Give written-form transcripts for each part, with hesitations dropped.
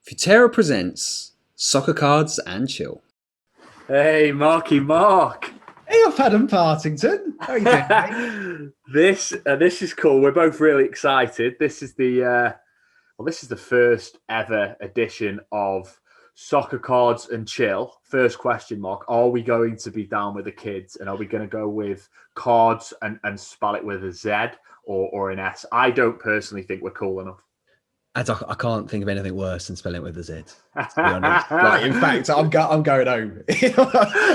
Futera presents Soccer Cards and Chill. Hey, Marky Mark. Hey, I've had Partington. How are you doing, mate? This is cool. We're both really excited. This is the first ever edition of Soccer Cards and Chill. First question, Mark: are we going to be down with the kids, and are we going to go with cards and spell it with a Z or an S? I don't personally think we're cool enough. I can't think of anything worse than spelling it with a Z. To be honest, in fact, I'm going home.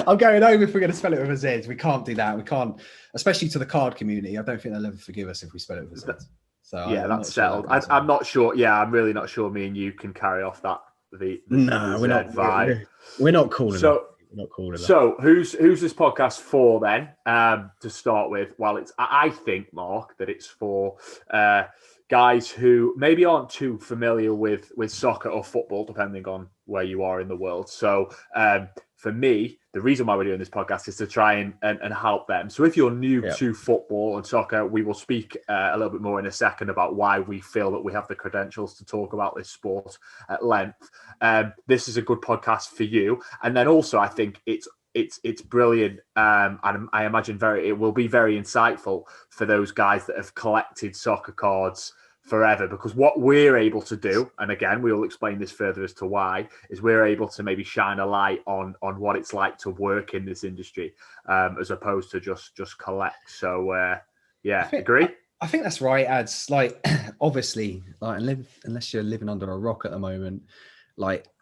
I'm going home if we're going to spell it with a Z. We can't do that. We can't, especially to the card community. I don't think they'll ever forgive us if we spell it with a Z. So yeah, that's settled. I'm not sure. Yeah, I'm really not sure. Me and you can carry off that. No, we're not. We're not cool enough. Not cool enough. So who's this podcast for then? To start with, well, I think, Mark, that it's for guys who maybe aren't too familiar with soccer or football, depending on where you are in the world. So for me, the reason why we're doing this podcast is to try and help them. So if you're new to football and soccer, we will speak a little bit more in a second about why we feel that we have the credentials to talk about this sport at length. This is a good podcast for you. And then also, I think it's brilliant, and I imagine it will be very insightful for those guys that have collected soccer cards forever, because what we're able to do, and again we will explain this further as to why, is we're able to maybe shine a light on what it's like to work in this industry, as opposed to just collect. So agree? I think that's right, Ads. Obviously, unless you're living under a rock at the moment,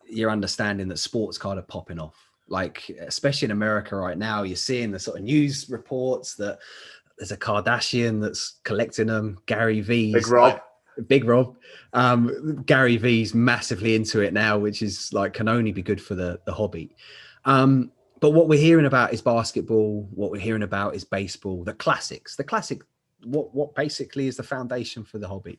you're understanding that sports card are popping off. Especially in America right now, you're seeing the sort of news reports that there's a Kardashian that's collecting them. Gary V's Big Rob. Gary V's massively into it now, which is can only be good for the hobby. But what we're hearing about is basketball. What we're hearing about is baseball, the classics, what basically is the foundation for the hobby.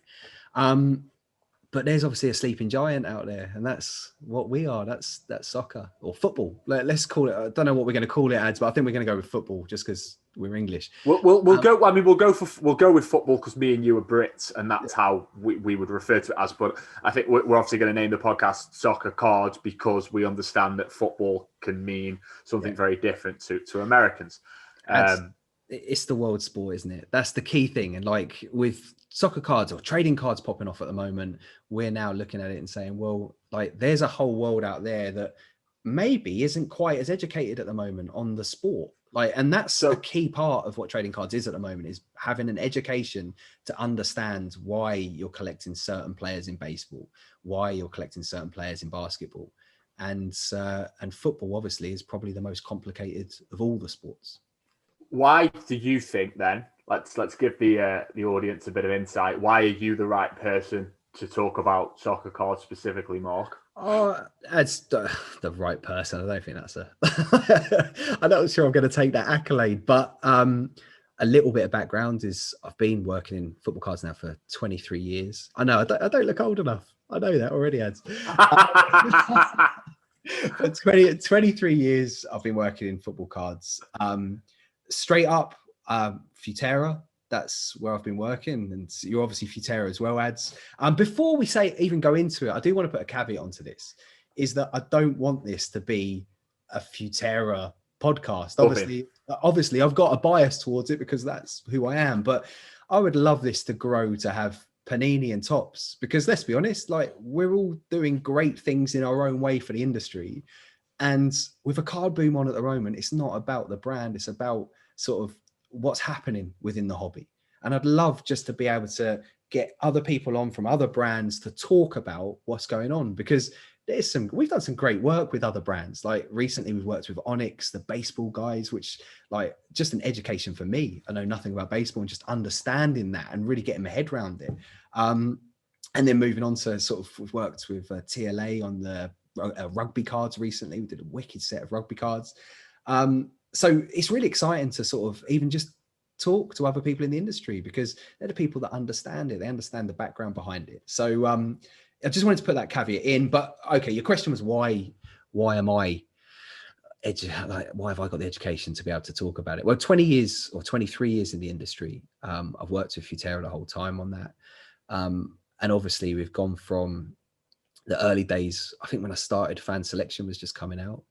But there's obviously a sleeping giant out there, and that's what we are. That's soccer or football. Let's call it. I don't know what we're going to call it, Ads, but I think we're going to go with football just because we're English. We'll go. I mean, we'll go with football because me and you are Brits, and that's how we would refer to it as. But I think we're obviously going to name the podcast Soccer Cards because we understand that football can mean something very different to Americans. It's the world sport, isn't it? That's the key thing. And with soccer cards or trading cards popping off at the moment, we're now looking at it and saying, well, there's a whole world out there that maybe isn't quite as educated at the moment on the sport. And that's a key part of what trading cards is at the moment, is having an education to understand why you're collecting certain players in baseball, why you're collecting certain players in basketball. And football obviously is probably the most complicated of all the sports. Why do you think then? Let's give the audience a bit of insight. Why are you the right person to talk about soccer cards specifically, Mark? Oh, that's the right person. I don't think that's I'm not sure I'm going to take that accolade, but a little bit of background is I've been working in football cards now for 23 years. I know I don't look old enough. I know that already, Ads. For 23 years, I've been working in football cards. Straight up, Futera, that's where I've been working, and you're obviously Futera as well, Ads. Before we even go into it, I do want to put a caveat onto this, is that I don't want this to be a Futera podcast. Obviously, I've got a bias towards it because that's who I am, but I would love this to grow to have Panini and Tops, because let's be honest, we're all doing great things in our own way for the industry. And with a card boom on at the moment, it's not about the brand, it's about sort of what's happening within the hobby. And I'd love just to be able to get other people on from other brands to talk about what's going on, because we've done some great work with other brands. Recently we've worked with Onyx, the baseball guys, which just an education for me. I know nothing about baseball, and just understanding that and really getting my head around it. And then moving on to we've worked with TLA on the rugby cards recently. We did a wicked set of rugby cards. So it's really exciting to sort of even just talk to other people in the industry, because they're the people that understand it. They understand the background behind it. So I just wanted to put that caveat in. But okay, your question was why am I why have I got the education to be able to talk about it? Well, 20 years or 23 years in the industry. I've worked with Futera the whole time on that. And obviously we've gone from the early days. I think when I started, Fan Selection was just coming out.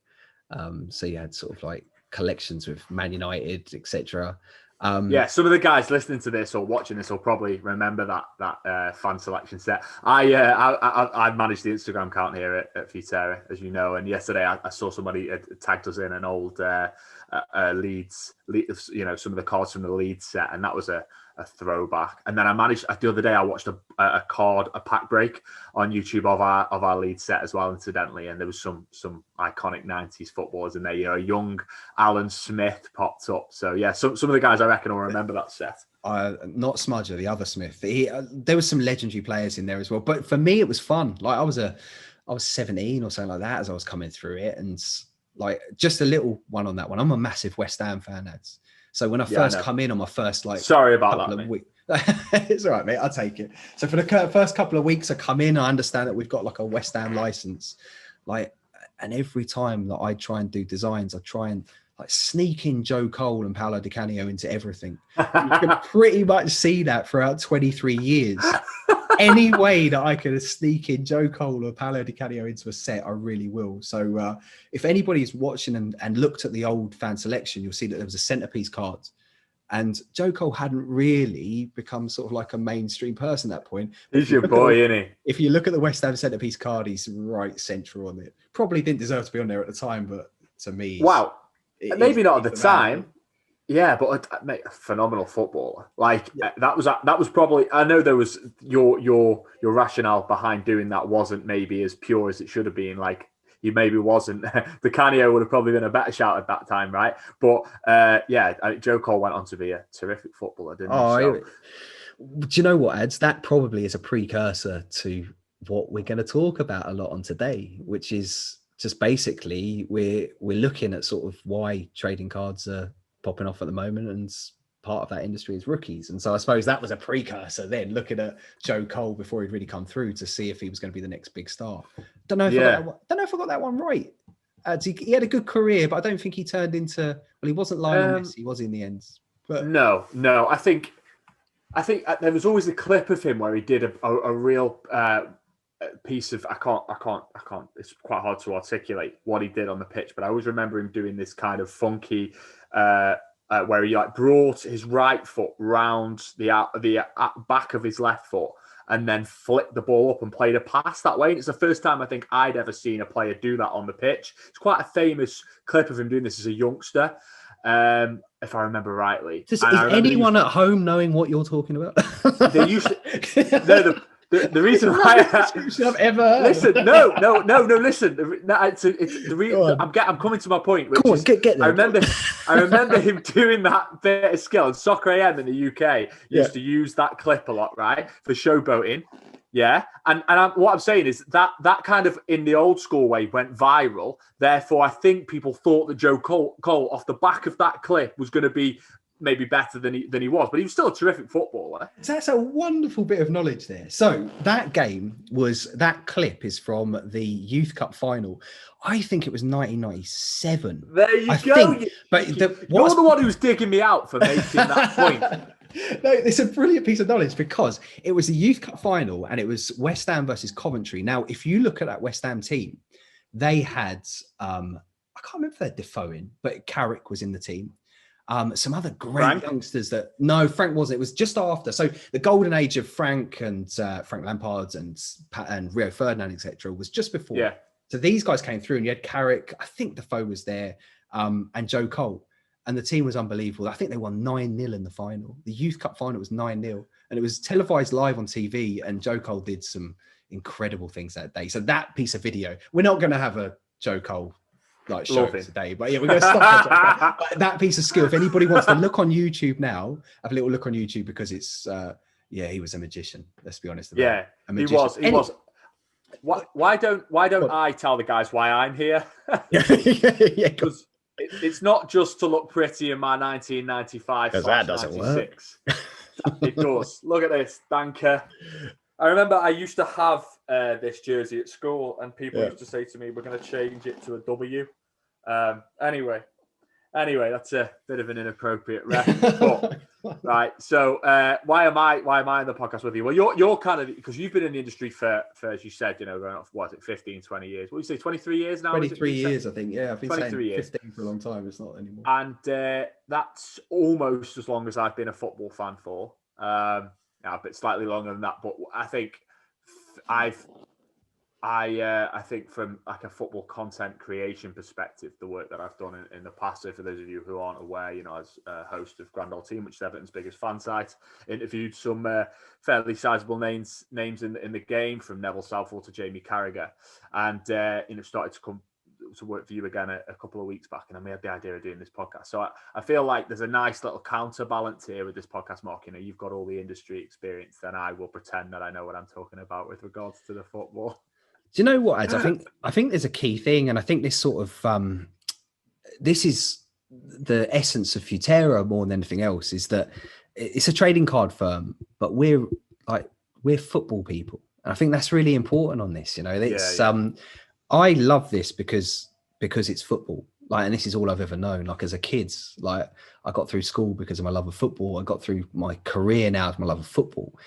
So you had sort of like collections with Man United, etc. Yeah, some of the guys listening to this or watching this will probably remember that Fan Selection set. I manage the Instagram account here at Futera, as you know, and yesterday I saw somebody tagged us in an old Leeds, some of the cards from the Leeds set, and that was a throwback. And then the other day I watched a pack break on YouTube of our Leeds set as well, incidentally, and there was some iconic 90s footballers in there. A young Alan Smith popped up. So yeah, some of the guys I reckon will remember that set. Not Smudger, the other Smith. There was some legendary players in there as well. But for me, it was fun. Like I was 17 or something like that as I was coming through it, and like just a little one on that one. I'm a massive West Ham fan, lads. So when I first come in on my first sorry about that, mate. It's all right, mate. I'll take it. So for the first couple of weeks I come in, I understand that we've got like a West Ham license, and every time that I try and do designs, I try and like sneak in Joe Cole and Paolo Di Canio into everything. You can pretty much see that throughout 23 years. Any way that I could sneak in Joe Cole or Paolo Di Canio into a set, I really will. So if anybody's watching and looked at the old Fan Selection, you'll see that there was a centerpiece card. And Joe Cole hadn't really become sort of like a mainstream person at that point. He's your boy, isn't he? If you look at the West Ham centerpiece card, he's right central on it. Probably didn't deserve to be on there at the time, but to me... Wow. Maybe not at the time. Yeah, but mate, a phenomenal footballer. That was probably. I know there was your rationale behind doing that wasn't maybe as pure as it should have been. Like you maybe wasn't. The Canio would have probably been a better shout at that time, right? But Joe Cole went on to be a terrific footballer, didn't he? So, do you know what, Ads? That probably is a precursor to what we're going to talk about a lot on today, which is just basically we're looking at sort of why trading cards are popping off at the moment, and part of that industry is rookies. And so I suppose that was a precursor then, looking at Joe Cole before he'd really come through to see if he was going to be the next big star. Don't know if I got that one right. He had a good career, but I don't think he turned into, well, he wasn't Lionel Messi, was he, in the end? But no. I think there was always a clip of him where he did a real piece of I can't. It's quite hard to articulate what he did on the pitch, but I always remember him doing this kind of funky where he like brought his right foot round the back of his left foot and then flicked the ball up and played a pass that way. And it's the first time I think I'd ever seen a player do that on the pitch. It's quite a famous clip of him doing this as a youngster, if I remember rightly. Is anyone at home knowing what you're talking about? They used to. The reason why I've ever heard. Listen, no. Listen, it's the reason I'm coming to my point. Which Come on, get there. I remember him doing that bit of skill. And Soccer AM in the UK used to use that clip a lot, right, for showboating. Yeah, and what I'm saying is that kind of in the old school way went viral. Therefore, I think people thought that Joe Cole off the back of that clip was going to be maybe better than he was, but he was still a terrific footballer. So that's a wonderful bit of knowledge there. So that clip is from the Youth Cup final. I think it was 1997. There you go. You're the one who's digging me out for making that point. No, it's a brilliant piece of knowledge because it was the Youth Cup final and it was West Ham versus Coventry. Now, if you look at that West Ham team, they had, I can't remember if they had Defoe in, but Carrick was in the team. Some other great youngsters Frank wasn't. It was just after. So the golden age of Frank and Frank Lampard and Rio Ferdinand, etc., was just before. Yeah. So these guys came through and you had Carrick, I think Defoe was there, and Joe Cole. And the team was unbelievable. I think they won 9-0 in the final. The Youth Cup final was 9-0. And it was televised live on TV. And Joe Cole did some incredible things that day. So that piece of video, we're not going to have a Joe Cole show today, but yeah, we're going to stop that piece of skill. If anybody wants to look on YouTube now, have a little look on YouTube because it's he was a magician. Let's be honest about it. He was. Why don't I tell the guys why I'm here? Because it's not just to look pretty in my 1995 because that doesn't work. It does. Look at this, Danker. I remember I used to have this jersey at school, and people used to say to me, "We're going to change it to a W." Anyway, Anyway, that's a bit of an inappropriate reference. But right, so why am I in the podcast with you? Well, you're kind of, because you've been in the industry for as you said, going off, what is it, 15, 20 years? What do you say, 23 years now? 23 years, I think. Yeah, I've been saying years. 15 for a long time. It's not anymore. And that's almost as long as I've been a football fan for. A bit slightly longer than that, but I think I think from like a football content creation perspective, the work that I've done in the past, so for those of you who aren't aware, as a host of Grand Old Team, which is Everton's biggest fan site, interviewed some fairly sizable names in the game, from Neville Southall to Jamie Carragher, and started to come to work for you again a couple of weeks back, and I made the idea of doing this podcast. So I feel like there's a nice little counterbalance here with this podcast, Mark. You've got all the industry experience, then I will pretend that I know what I'm talking about with regards to the football. Do you know what, Ed? I think there's a key thing, and I think this sort of this is the essence of Futera more than anything else, is that it's a trading card firm, but we're football people, and I think that's really important on this. I love this because it's football. And this is all I've ever known. Like, as a kid, I got through school because of my love of football. I got through my career now with my love of football,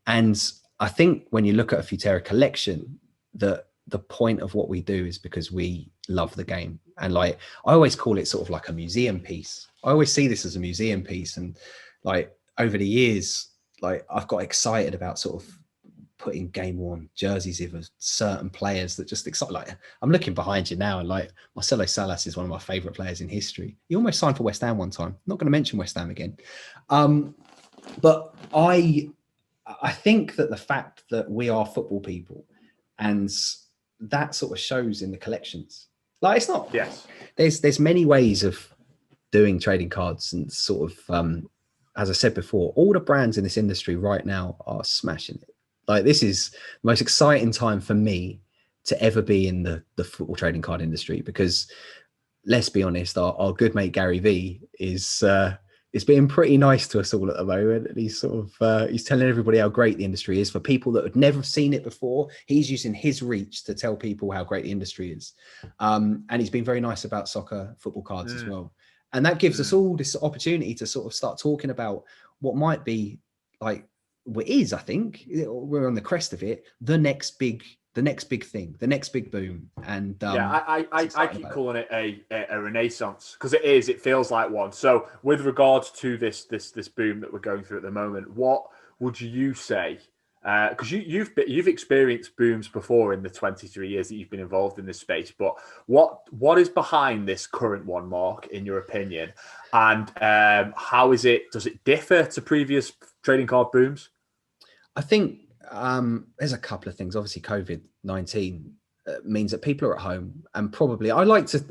and I think when you look at a Futera collection, the point of what we do is because we love the game. And I always call it sort of like a museum piece. I always see this as a museum piece. And over the years, I've got excited about sort of putting game worn jerseys of certain players that just excite. I'm looking behind you now, and Marcelo Salas is one of my favorite players in history. He almost signed for West Ham one time. I'm not going to mention West Ham again. But I think that the fact that we are football people, and that sort of shows in the collections. It's not. Yes. There's many ways of doing trading cards, and sort of, as I said before, all the brands in this industry right now are smashing it. This is the most exciting time for me to ever be in the football trading card industry, because let's be honest, our good mate Gary V is being pretty nice to us all at the moment. And he's sort of he's telling everybody how great the industry is. For people that had never seen it before, he's using his reach to tell people how great the industry is. And he's been very nice about soccer football cards as well. And that gives us all this opportunity to sort of start talking about what might be what is, I think, we're on the crest of it, the next big thing, the next big boom. And I keep calling it a renaissance, because it feels like one. So with regards to this boom that we're going through at the moment, what would you say, because you've experienced booms before in the 23 years that you've been involved in this space, but what is behind this current one, Mark, in your opinion, and how does it differ to previous trading card booms? I think there's a couple of things. Obviously, COVID-19 means that people are at home, and probably I've sort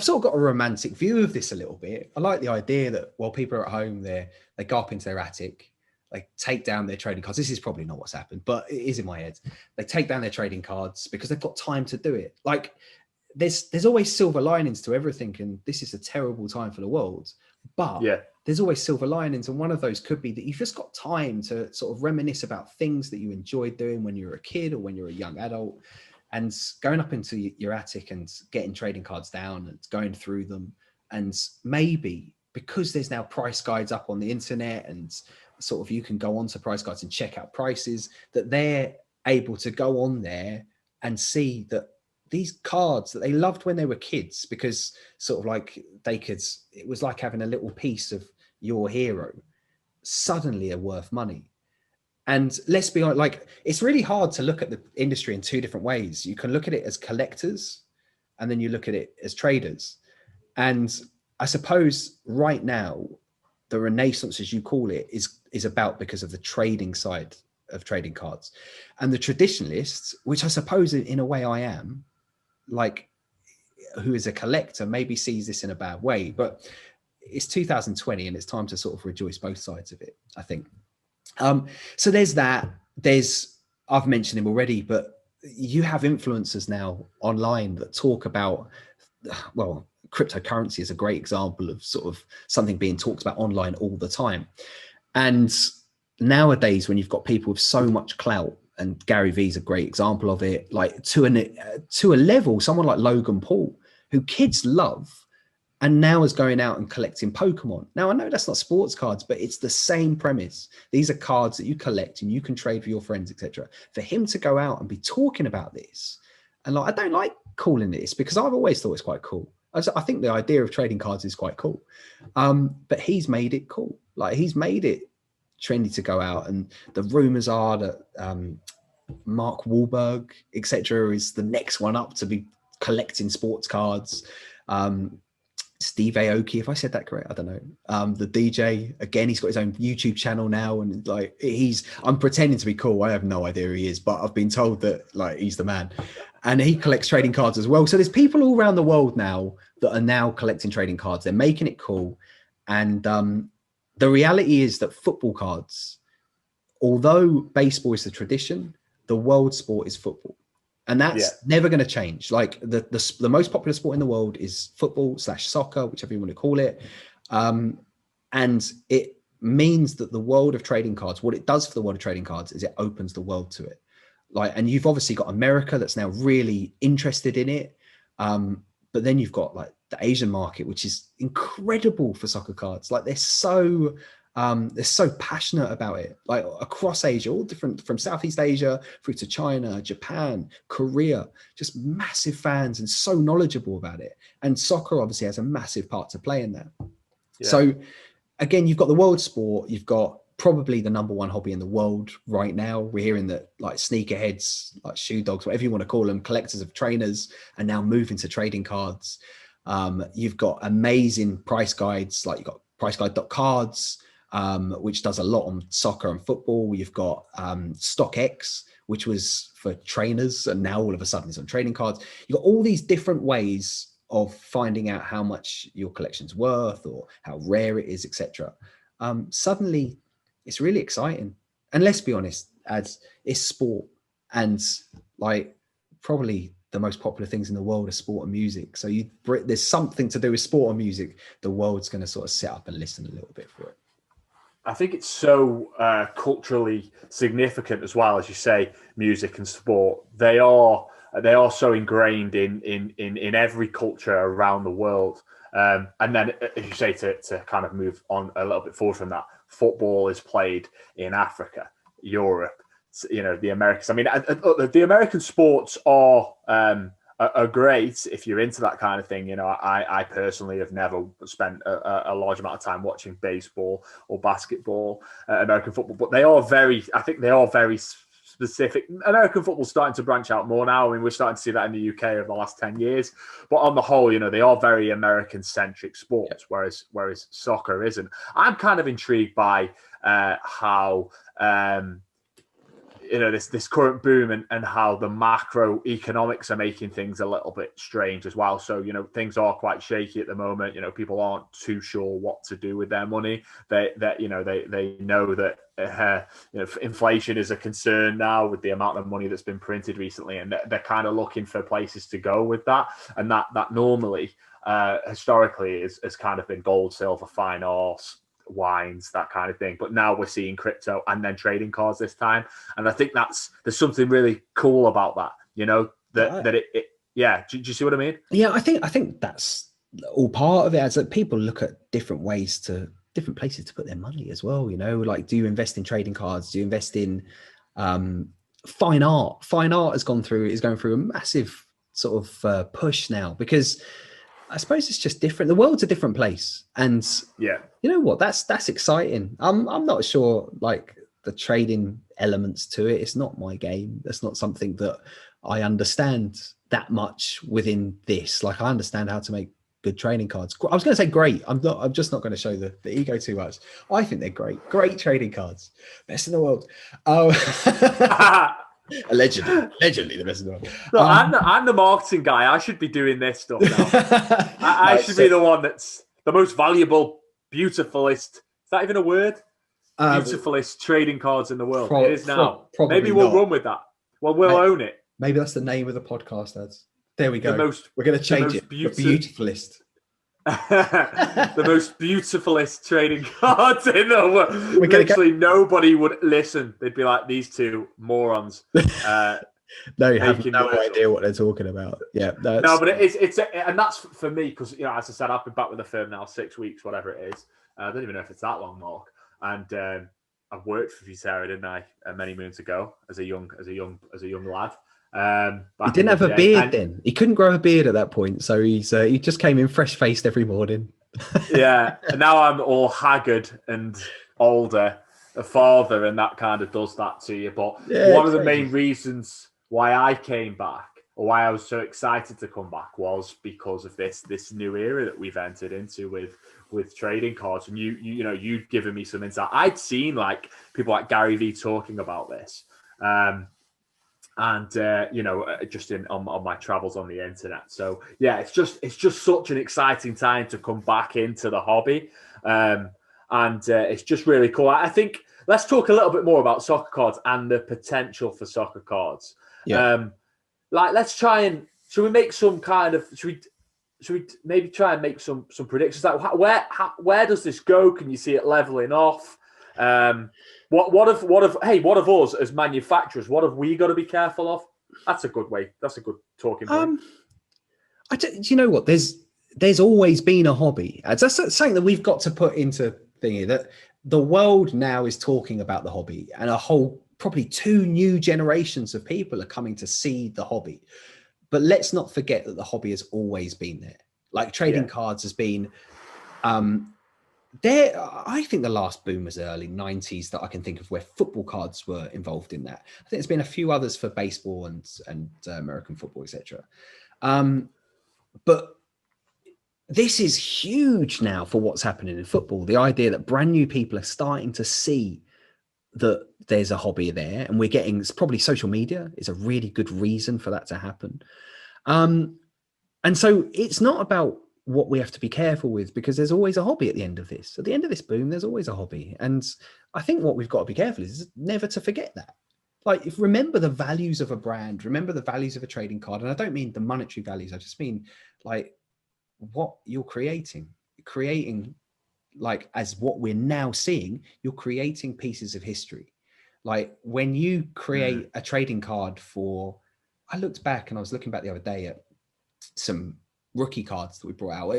of got a romantic view of this a little bit. I like the idea that while people are at home, they go up into their attic, they take down their trading cards. This is probably not what's happened, but it is in my head. They take down their trading cards because they've got time to do it. There's always silver linings to everything, and this is a terrible time for the world. But there's always silver linings, and one of those could be that you've just got time to sort of reminisce about things that you enjoyed doing when you were a kid or when you're a young adult, and going up into your attic and getting trading cards down and going through them. And maybe because there's now price guides up on the internet, and sort of you can go onto price guides and check out prices, that they're able to go on there and see that these cards that they loved when they were kids, because sort of it was like having a little piece of your hero, suddenly are worth money. And let's be honest, it's really hard to look at the industry in two different ways. You can look at it as collectors, and then you look at it as traders. And I suppose right now, the renaissance, as you call it, is about because of the trading side of trading cards. And the traditionalists, which I suppose in a way I am, who is a collector, maybe sees this in a bad way, but it's 2020 and it's time to sort of rejoice both sides of it, I think. So there's that. I've mentioned him already, but you have influencers now online that talk about, well, cryptocurrency is a great example of sort of something being talked about online all the time. And nowadays, when you've got people with so much clout, and Gary V's a great example of it, to a level, someone like Logan Paul, who kids love, and now is going out and collecting Pokemon. Now, I know that's not sports cards, but it's the same premise. These are cards that you collect and you can trade with your friends, etc. For him to go out and be talking about this, and like, I don't like calling this because I've always thought it's quite cool. I think the idea of trading cards is quite cool, but he's made it cool. Like, he's made it trendy to go out, and the rumors are that Mark Wahlberg, etc., is the next one up to be collecting sports cards. Steve Aoki, if I said that correct, I don't know. The DJ, again, he's got his own YouTube channel now, and like, I'm pretending to be cool. I have no idea who he is, but I've been told that like he's the man, and he collects trading cards as well. So there's people all around the world now that are now collecting trading cards. They're making it cool, and the reality is that football cards, although baseball is the tradition, the world sport is football. And that's never going to change. Like the most popular sport in the world is football/soccer, whichever you want to call it. And it means that the world of trading cards, what it does for the world of trading cards is it opens the world to it. Like, and you've obviously got America that's now really interested in it. But then you've got like the Asian market, which is incredible for soccer cards. Like, they're so passionate about it, like across Asia, all different, from Southeast Asia through to China, Japan, Korea, just massive fans and so knowledgeable about it. And soccer obviously has a massive part to play in that. Yeah. So again, you've got the world sport, you've got probably the number one hobby in the world right now. We're hearing that like sneakerheads, like shoe dogs, whatever you want to call them, collectors of trainers, are now moving to trading cards. You've got amazing price guides, like you've got priceguide.cards, which does a lot on soccer and football. You've got StockX, which was for trainers, and now all of a sudden it's on trading cards. You've got all these different ways of finding out how much your collection's worth or how rare it is, etc. Suddenly it's really exciting. And let's be honest, as it's sport, and like probably the most popular things in the world are sport and music. So there's something to do with sport and music, the world's going to sort of sit up and listen a little bit for it. I think it's so culturally significant as well, as you say, music and sport. They are so ingrained in every culture around the world. And then, as you say, to kind of move on a little bit forward from that, football is played in Africa, Europe, the Americas. I mean, the American sports are great if you're into that kind of thing. I personally have never spent a large amount of time watching baseball or basketball, American football, but I think they are very specific. American football's starting to branch out more now. I mean, we're starting to see that in the UK over the last 10 years, but on the whole, they are very American centric sports, whereas soccer isn't. I'm kind of intrigued by how, this current boom and how the macroeconomics are making things a little bit strange as well. So, things are quite shaky at the moment. People aren't too sure what to do with their money. They know that inflation is a concern now with the amount of money that's been printed recently, and they're kind of looking for places to go with that. And that normally, historically, has kind of been gold, silver, fine arts, wines, that kind of thing. But now we're seeing crypto and then trading cards this time, and I think there's something really cool about that. Do you see what I mean? Yeah, I think that's all part of it, as that people look at different places to put their money as well. Like, do you invest in trading cards? Do you invest in fine art? Fine art is going through a massive sort of push now, because I suppose it's just different. The world's a different place, and yeah, you know what? That's exciting. I'm not sure, like, the trading elements to it. It's not my game. That's not something that I understand that much within this. Like, I understand how to make good trading cards. I was going to say great. I'm just not going to show the ego too much. I think they're great trading cards, best in the world. Allegedly the best in the world. No, I'm the marketing guy. I should be doing this stuff now. I should be the one that's the most valuable, beautifulist. Is that even a word? Beautifulist trading cards in the world. It is now. Maybe we'll run with that. Well, we'll own it. Maybe that's the name of the podcast, ads. There we go. We're going to change it. Beautifulist. The most beautifulist trading cards in the world. Literally, nobody would listen. They'd be like, these two morons. No, you have making no noise. idea what they're talking about. Yeah, No, but and that's for me because as I said, I've been back with the firm now 6 weeks, whatever it is. I don't even know if it's that long, Mark. And I've worked for Futera, didn't I, many moons ago as a young lad. He didn't have a beard then. He couldn't grow a beard at that point, so he just came in fresh faced every morning. Yeah, and now I'm all haggard and older, a father, and that kind of does that to you. But one of the main reasons why I came back, or why I was so excited to come back, was because of this new era that we've entered into with trading cards. And you'd given me some insight. I'd seen like people like Gary Vee talking about this. Just on my travels on the internet. So yeah, it's just such an exciting time to come back into the hobby, and it's just really cool. I think let's talk a little bit more about soccer cards and the potential for soccer cards. Yeah. Let's try and should we make some kind of should we maybe try and make some predictions? Like where does this go? Can you see it leveling off? What of us as manufacturers? What have we got to be careful of? That's a good way. That's a good talking point. Do you know what? There's always been a hobby. That's something that we've got to put into thingy, that the world now is talking about the hobby, and probably 2 new generations of people are coming to see the hobby. But let's not forget that the hobby has always been there. Like trading cards has been there. I think the last boom was early 90s that I can think of, where football cards were involved in that. I think there's been a few others for baseball and American football, etc. But this is huge now for what's happening in football. The idea that brand new people are starting to see that there's a hobby there, and it's probably social media is a really good reason for that to happen. And so it's not about what we have to be careful with, because there's always a hobby at the end of this. At the end of this boom, there's always a hobby. And I think what we've got to be careful is never to forget that. Like, remember the values of a brand, remember the values of a trading card. And I don't mean the monetary values. I just mean like what you're creating, like, as what we're now seeing, you're creating pieces of history. Like when you create a trading card I looked back and I was looking back the other day at some rookie cards that we brought out.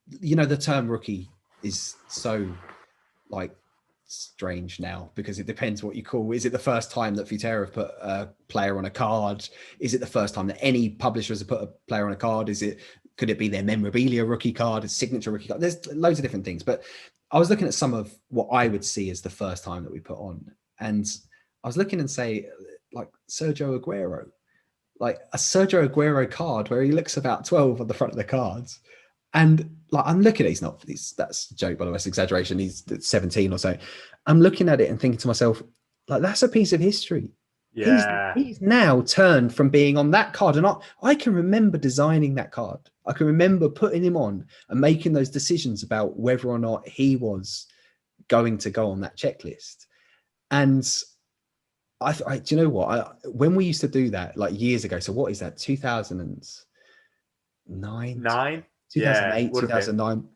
The term rookie is so like strange now, because it depends what you call. Is it the first time that Futera have put a player on a card? Is it the first time that any publishers have put a player on a card? Could it be their memorabilia rookie card, a signature rookie card? There's loads of different things, but I was looking at some of what I would see as the first time that we put on, and I was looking and say like Sergio Aguero, like a Sergio Aguero card where he looks about 12 on the front of the cards. And like, I'm looking at, that's a joke, by the way, it's exaggeration. He's 17 or so. I'm looking at it and thinking to myself, like, that's a piece of history. Yeah. He's now turned from being on that card. And I can remember designing that card. I can remember putting him on and making those decisions about whether or not he was going to go on that checklist. And I do you know what? When we used to do that like years ago, so what is that? 2009? 2008, 2009.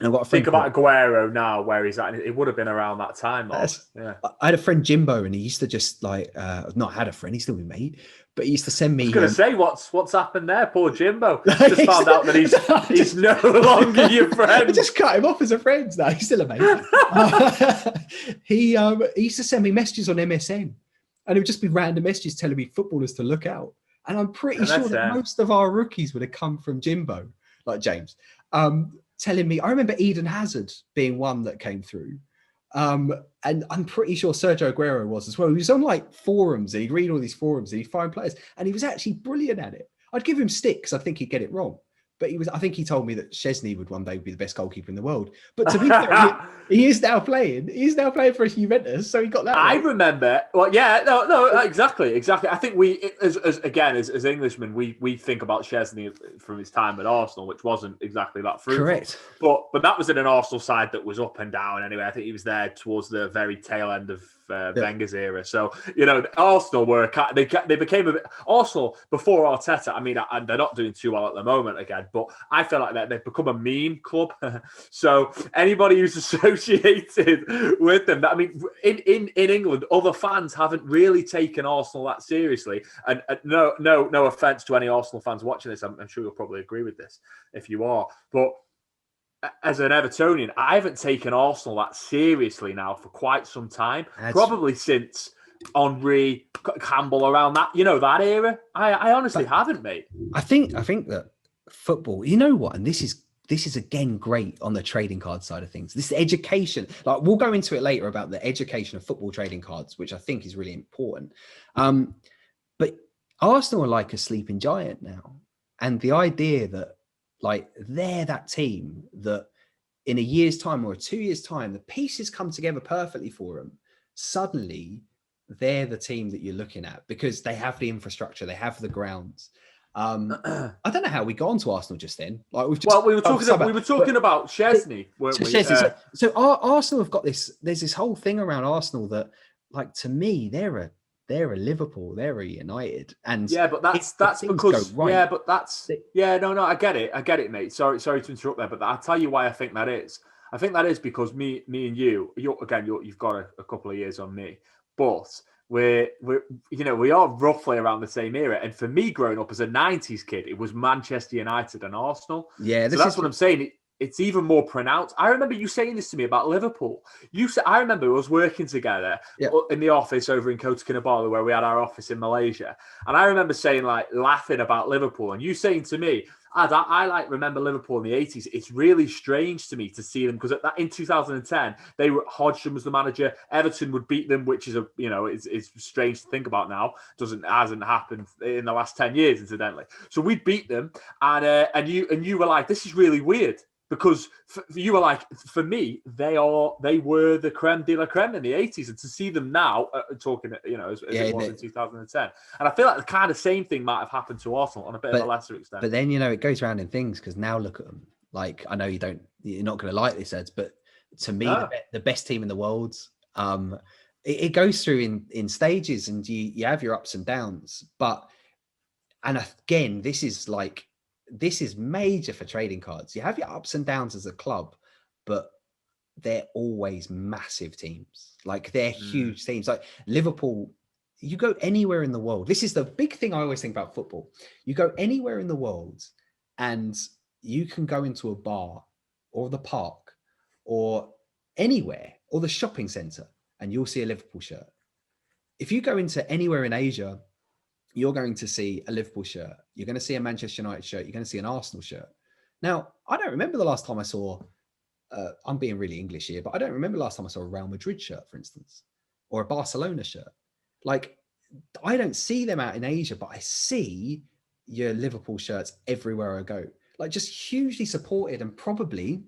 And I've got a friend. Think about Aguero now, where he's at. It would have been around that time. Yeah. I had a friend, Jimbo, and he used to just like, not had a friend, he's still been mate, but he used to send me. I was going to say, what's happened there? Poor Jimbo. Just found out that he's no longer your friend. I just cut him off as a friend now. He's still a mate. He used to send me messages on MSN, and it would just be random messages telling me footballers to look out. And I'm pretty sure that most of our rookies would have come from Jimbo, like James, telling me. I remember Eden Hazard being one that came through. And I'm pretty sure Sergio Aguero was as well. He was on like forums, and he'd read all these forums and he'd find players, and he was actually brilliant at it. I'd give him stick because I think he'd get it wrong. But I think he told me that Szczesny would one day be the best goalkeeper in the world. But to be fair, he is now playing. He's now playing for Juventus, so he got that. I remember. Well, yeah, no, exactly. I think we, as Englishmen, we think about Szczesny from his time at Arsenal, which wasn't exactly that fruitful. Correct. But that was in an Arsenal side that was up and down. Anyway, I think he was there towards the very tail end of Wenger's era. So, Arsenal they became a bit, Arsenal before Arteta. I mean, they're not doing too well at the moment again, but I feel like they've become a meme club. So anybody who's associated with them, I mean, in England, other fans haven't really taken Arsenal that seriously. And no offense to any Arsenal fans watching this, I'm sure you'll probably agree with this if you are, but as an Evertonian, I haven't taken Arsenal that seriously now for quite some time. Probably since Henry, Campbell, around that era. I honestly haven't, mate. I think that football, you know what, and this is again great on the trading card side of things. This education, like we'll go into it later about the education of football trading cards, which I think is really important. But Arsenal are like a sleeping giant now, and the idea that like they're that team that in a year's time or 2 years' time, the pieces come together perfectly for them. Suddenly, they're the team that you're looking at because they have the infrastructure, they have the grounds. I don't know how we got onto Arsenal just then. Like we were talking about Chesney, weren't we? So Arsenal have got this. There's this whole thing around Arsenal that, like, to me, they're a Liverpool, they're a United, and but that's because right, I get it, mate. Sorry to interrupt there, but I'll tell you why I think that is. I think that is because me and you've got a couple of years on me, but we are roughly around the same era. And for me, growing up as a '90s kid, it was Manchester United and Arsenal. Yeah, so that's what I'm saying. It's even more pronounced. I remember you saying this to me about Liverpool. I remember us working together in the office over in Kota Kinabalu, where we had our office in Malaysia. And I remember saying, like, laughing about Liverpool, and you saying to me, I remember Liverpool in the 80s. It's really strange to me to see them because in 2010 Hodgson was the manager. Everton would beat them, which is it's strange to think about now. Hasn't happened in the last 10 years, incidentally. So we beat them, and you were like, this is really weird. Because you were like, for me, they were the creme de la creme in the 80s, and to see them now talking, as it was in 2010, and I feel like the kind of same thing might have happened to Arsenal on a bit of a lesser extent. But then it goes around in things because now look at them. Like, I know you're not going to like this, Eds, but to me, the best team in the world. It goes through in stages, and you have your ups and downs. And again, this is major for trading cards. You have your ups and downs as a club, but they're always massive teams. Like, they're huge teams. Like Liverpool, you go anywhere in the world. This is the big thing I always think about football. You go anywhere in the world and you can go into a bar or the park or anywhere or the shopping center and you'll see a Liverpool shirt. If you go into anywhere in Asia, you're going to see a Liverpool shirt. You're going to see a Manchester United shirt. You're going to see an Arsenal shirt. Now, I don't remember the last time I saw, I'm being really English here, but I don't remember the last time I saw a Real Madrid shirt, for instance, or a Barcelona shirt. Like, I don't see them out in Asia, but I see your Liverpool shirts everywhere I go. Like, just hugely supported, and probably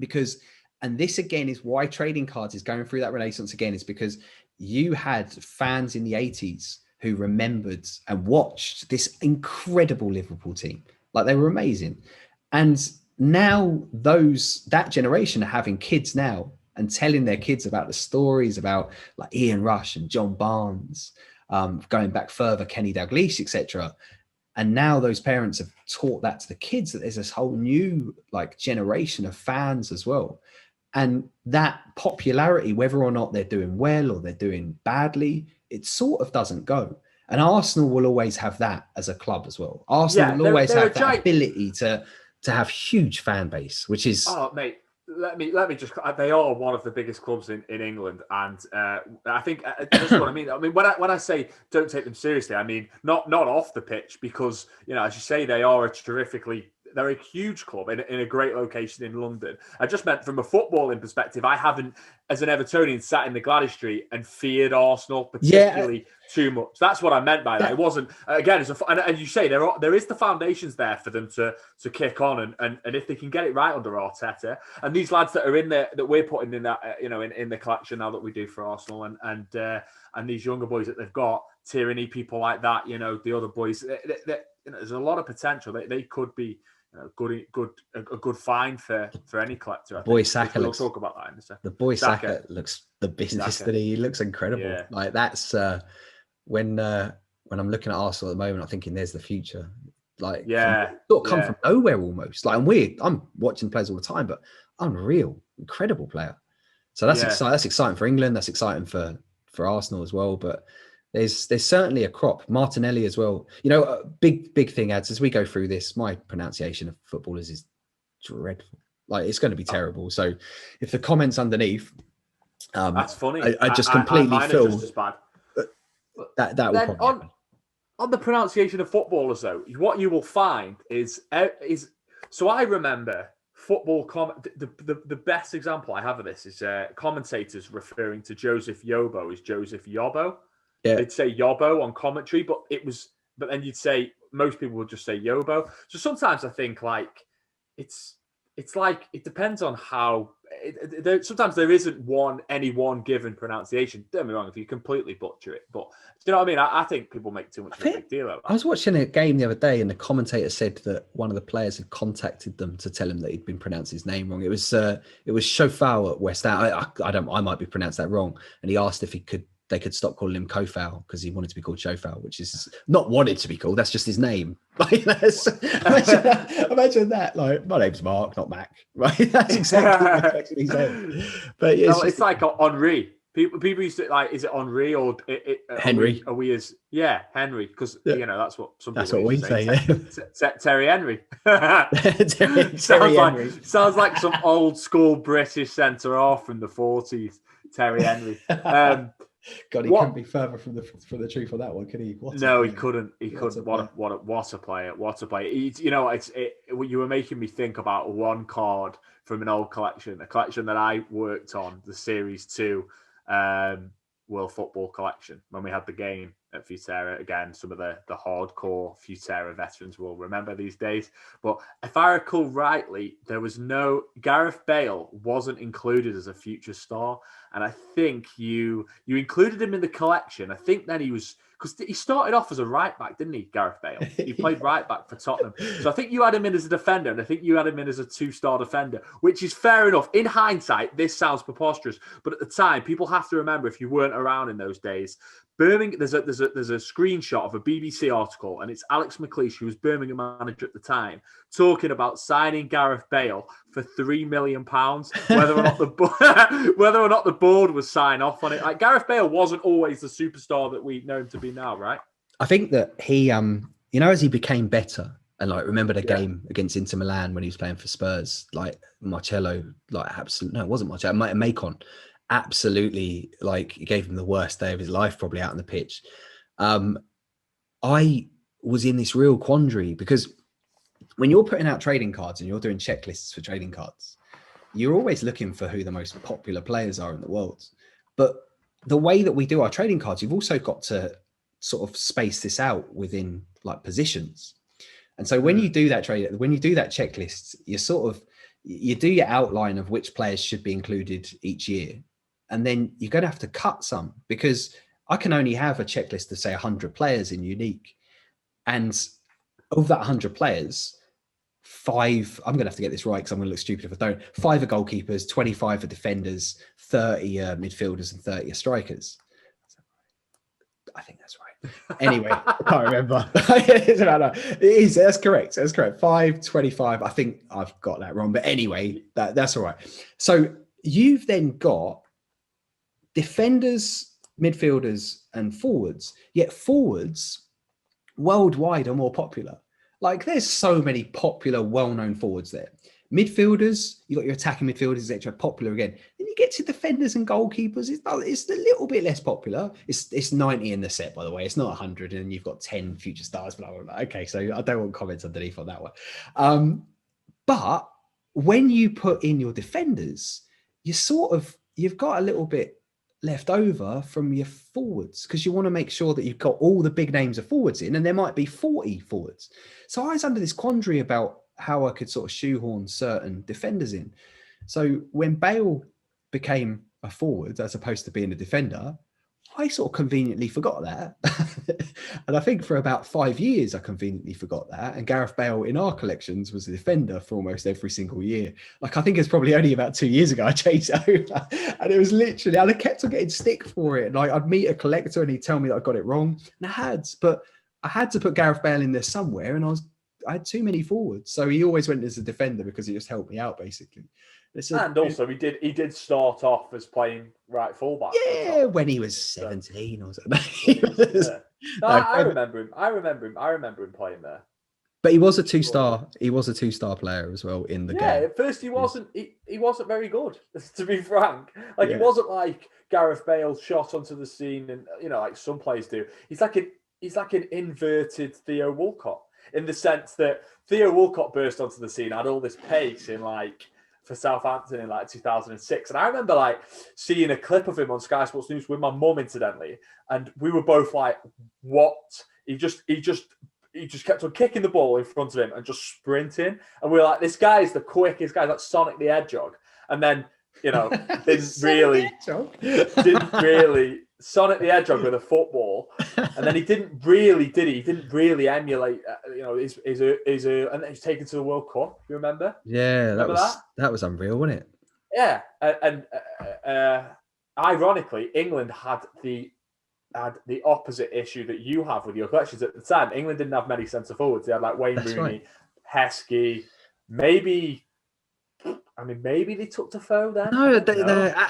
because, and this again is why trading cards is going through that renaissance again, is because you had fans in the 80s who remembered and watched this incredible Liverpool team. Like, they were amazing. And now that generation are having kids now and telling their kids about the stories about like Ian Rush and John Barnes, going back further, Kenny Dalglish, etc. And now those parents have taught that to the kids, that there's this whole new like generation of fans as well. And that popularity, whether or not they're doing well or they're doing badly, it sort of doesn't go. And Arsenal will always have that as a club as well. Arsenal will always have that ability to have huge fan base, which is... Oh, mate, let me just... They are one of the biggest clubs in England. And I think that's what I mean. I mean, when I say don't take them seriously, I mean, not off the pitch, because, as you say, they're a huge club in a great location in London. I just meant from a footballing perspective, I haven't, as an Evertonian, sat in the Gwladys Street and feared Arsenal particularly too much. That's what I meant by that. It wasn't, again, and you say there is the foundations there for them to kick on, and if they can get it right under Arteta, and these lads that are in there that we're putting in that in the collection now that we do for Arsenal, and these younger boys that they've got, Tierney, people like that, the other boys, there's a lot of potential. They could be a good find for any collector. Boy Saka we'll looks. talk about that in a second. The boy Saka looks the business that he looks incredible. Yeah. Like that's when I'm looking at Arsenal at the moment, I'm thinking there's the future. Like come from nowhere almost. Like I'm watching players all the time, but unreal, incredible player. So that's exciting. That's exciting for England. That's exciting for Arsenal as well. But there's certainly a crop. Martinelli as well. You know, a big thing, Ads, as we go through this, my pronunciation of footballers is dreadful. Like it's going to be terrible. So if the comments underneath, that's funny. I just completely feel just as bad. That will probably happen. On the pronunciation of footballers, though, what you will find is so I remember football the best example I have of this is commentators referring to Joseph Yobo as Joseph Yobbo. Yeah. They'd say Yobbo on commentary, but then you'd say most people would just say Yobo. So sometimes I think like it's like it depends on how. Sometimes there isn't any one given pronunciation. Don't get me wrong, if you completely butcher it, but do you know what I mean? I think people make too much of a big deal of that. I was watching a game the other day, and the commentator said that one of the players had contacted them to tell him that he'd been pronounced his name wrong. It was Chofau at West Ham. I might be pronounced that wrong, and he asked if they could stop calling him Kofau because he wanted to be called Chofau, which is not wanted to be called. That's just his name. Like, imagine that. Like, my name's Mark, not Mac. Right? That's exactly what he said. But yeah, it's like Henri. People used to like. Is it Henri or Henry? Are we as Henry? Because that's what some. That's what we say. Terry Henry. Terry Henry. Sounds like some old school British centre half from the 40s. Terry Henry. God, he couldn't be further from the truth on that one, could he? He couldn't. He couldn't. What a player! What a player! You were making me think about one card from an old collection, a collection that I worked on, the Series 2 World Football collection, when we had the game at Futera. Again, some of the hardcore Futera veterans will remember these days. But if I recall rightly, there was Gareth Bale wasn't included as a future star. And I think you included him in the collection. I think then he was, because he started off as a right back, didn't he, Gareth Bale? He played right back for Tottenham. So I think you had him in as a defender, and I think you had him in as a 2-star defender, which is fair enough. In hindsight, this sounds preposterous, but at the time, people have to remember, if you weren't around in those days, Birmingham. There's a screenshot of a BBC article, and it's Alex McLeish, who was Birmingham manager at the time, talking about signing Gareth Bale for £3 million. Whether or not the board was sign off on it. Like, Gareth Bale wasn't always the superstar that we know him to be now, right? I think that he, as he became better, and like remember the game against Inter Milan when he was playing for Spurs, like Marcello, like absolutely no, it wasn't Marcello, Macon. Absolutely, like, he gave him the worst day of his life probably out on the pitch. I was in this real quandary because when you're putting out trading cards and you're doing checklists for trading cards, you're always looking for who the most popular players are in the world. But the way that we do our trading cards, you've also got to sort of space this out within like positions. And so when you do that checklist, you do your outline of which players should be included each year. And then you're going to have to cut some, because I can only have a checklist of say 100 players in unique. And of that 100 players, 5, I'm going to have to get this right because I'm going to look stupid if I don't. 5 are goalkeepers, 25 are defenders, 30 are midfielders, and 30 are strikers. I think that's right. Anyway, I can't remember. It is. That's correct. 5, 25. I think I've got that wrong. But anyway, that's all right. So you've then got defenders, midfielders, and forwards. Yet forwards worldwide are more popular. Like, there's so many popular, well-known forwards there. Midfielders, you got your attacking midfielders, etc. Popular again. Then you get to defenders and goalkeepers. It's a little bit less popular. It's 90 in the set, by the way. It's not 100, and you've got 10 future stars. Blah, blah, blah. Okay, so I don't want comments underneath on that one. But when you put in your defenders, you've got a little bit left over from your forwards, because you want to make sure that you've got all the big names of forwards in, and there might be 40 forwards. So I was under this quandary about how I could sort of shoehorn certain defenders in. So when Bale became a forward as opposed to being a defender, I sort of conveniently forgot that. And I think for about 5 years, I conveniently forgot that. And Gareth Bale in our collections was a defender for almost every single year. Like, I think it's probably only about 2 years ago I changed it over. And it was literally, and I kept on getting stick for it. Like, I'd meet a collector and he'd tell me that I got it wrong. And but I had to put Gareth Bale in there somewhere. And I had too many forwards. So he always went as a defender because he just helped me out, basically. And also, he did start off as playing right fullback. Yeah, when he was 17 or something. I remember him. I remember him playing there. But he was a two-star. He was a two-star player as well in the game. Yeah, at first he wasn't. He wasn't very good, to be frank. Like, he wasn't like Gareth Bale shot onto the scene, and like some players do. He's like an inverted Theo Walcott, in the sense that Theo Walcott burst onto the scene, had all this pace for Southampton in 2006. And I remember seeing a clip of him on Sky Sports News with my mum, incidentally. And we were both like, what? He just kept on kicking the ball in front of him and just sprinting. And we were like, this guy is the quickest guy, like Sonic the Hedgehog. And then, didn't really Sonic the Hedgehog with a football. And then he didn't really, did he? He didn't really emulate, and then he's taken to the World Cup. You remember? Yeah, that was unreal, wasn't it? Yeah, and ironically, England had the opposite issue that you have with your collections at the time. England didn't have many centre forwards. They had Wayne Rooney, Heskey, maybe they took Defoe then. No,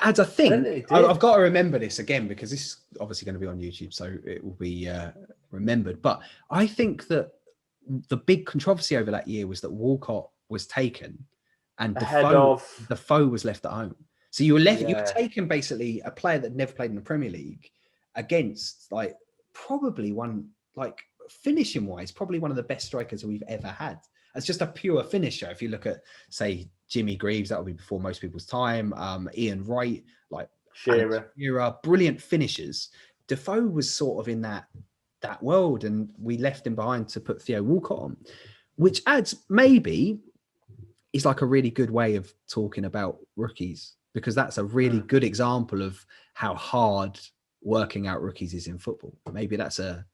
as I think, I've got to remember this again because this is obviously going to be on YouTube, so it will be remembered. But I think that the big controversy over that year was that Walcott was taken and Defoe was left at home. So you were left. You were taking basically a player that never played in the Premier League against probably one, finishing wise, probably one of the best strikers we've ever had. As just a pure finisher. If you look at, say, Jimmy Greaves, that would be before most people's time. Ian Wright, Shearer, brilliant finishers. Defoe was sort of in that world, and we left him behind to put Theo Walcott on, which maybe is a really good way of talking about rookies, because that's a really good example of how hard working out rookies is in football. Maybe that's a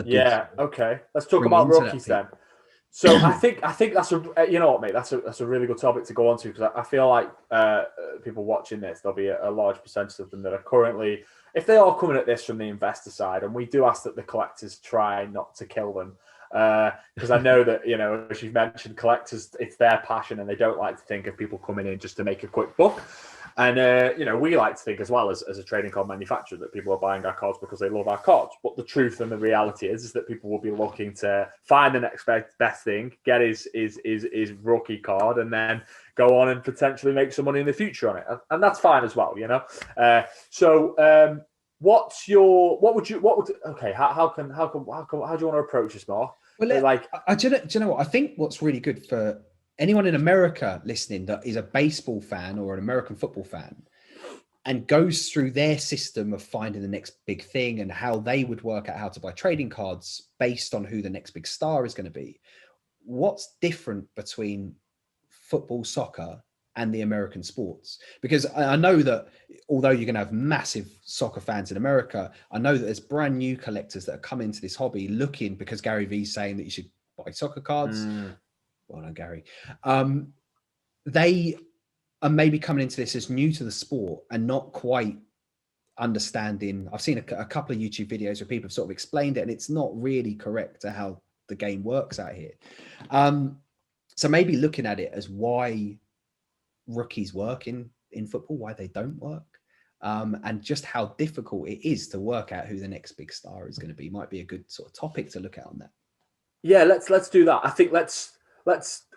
good okay. Let's talk about rookies then. So I think that's mate, that's a really good topic to go on to, because I feel like people watching this, there'll be a large percentage of them that are currently, if they are coming at this from the investor side, and we do ask that the collectors try not to kill them, because I know that, as you've mentioned, collectors, it's their passion and they don't like to think of people coming in just to make a quick buck. And, we like to think as well as a trading card manufacturer that people are buying our cards because they love our cards. But the truth and the reality is that people will be looking to find the next best thing, get his rookie card, and then go on and potentially make some money in the future on it. And that's fine as well, how do you want to approach this, Mark? Well, do you know what? I think what's really good for anyone in America listening that is a baseball fan or an American football fan and goes through their system of finding the next big thing and how they would work out how to buy trading cards based on who the next big star is going to be. What's different between football, soccer, and the American sports? Because I know that although you're going to have massive soccer fans in America, I know that there's brand new collectors that are coming into this hobby looking, because Gary Vee's saying that you should buy soccer cards. Well done, Gary. They are maybe coming into this as new to the sport and not quite understanding. I've seen a couple of YouTube videos where people have sort of explained it, and it's not really correct to how the game works out here. So maybe looking at it as why rookies work in football, why they don't work, and just how difficult it is to work out who the next big star is going to be might be a good sort of topic to look at on that. Yeah, let's do that. I think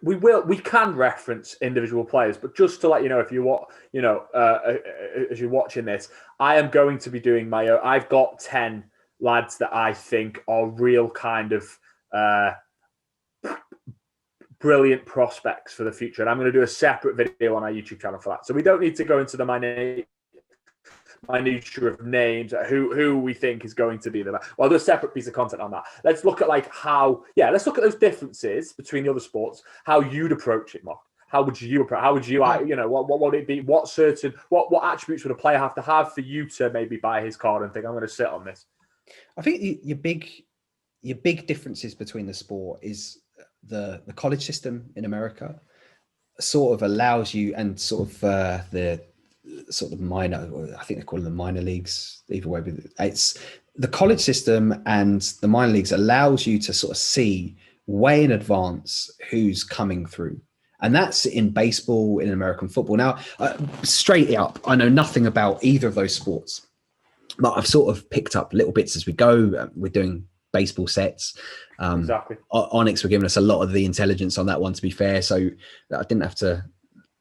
we can reference individual players, but just to let you know, if you as you're watching this, I am going to be doing my own. I've got 10 lads that I think are real kind of brilliant prospects for the future, and I'm going to do a separate video on our YouTube channel for that. So we don't need to go into the minutiae of names, who we think is going to be the best. Well, there's a separate piece of content on that. Let's look at let's look at those differences between the other sports, how you'd approach it, Mark. How would you what would it be? What attributes would a player have to have for you to maybe buy his card and think, I'm going to sit on this? I think your big differences between the sport is the college system in America sort of allows you, and sort of the sort of minor, I think they call them the minor leagues, either way, but it's the college system and the minor leagues allows you to sort of see way in advance who's coming through. And that's in baseball, in American football. Now, straight up, I know nothing about either of those sports, but I've sort of picked up little bits as we go. We're doing baseball sets. Exactly. Onyx were giving us a lot of the intelligence on that one, to be fair. So I didn't have to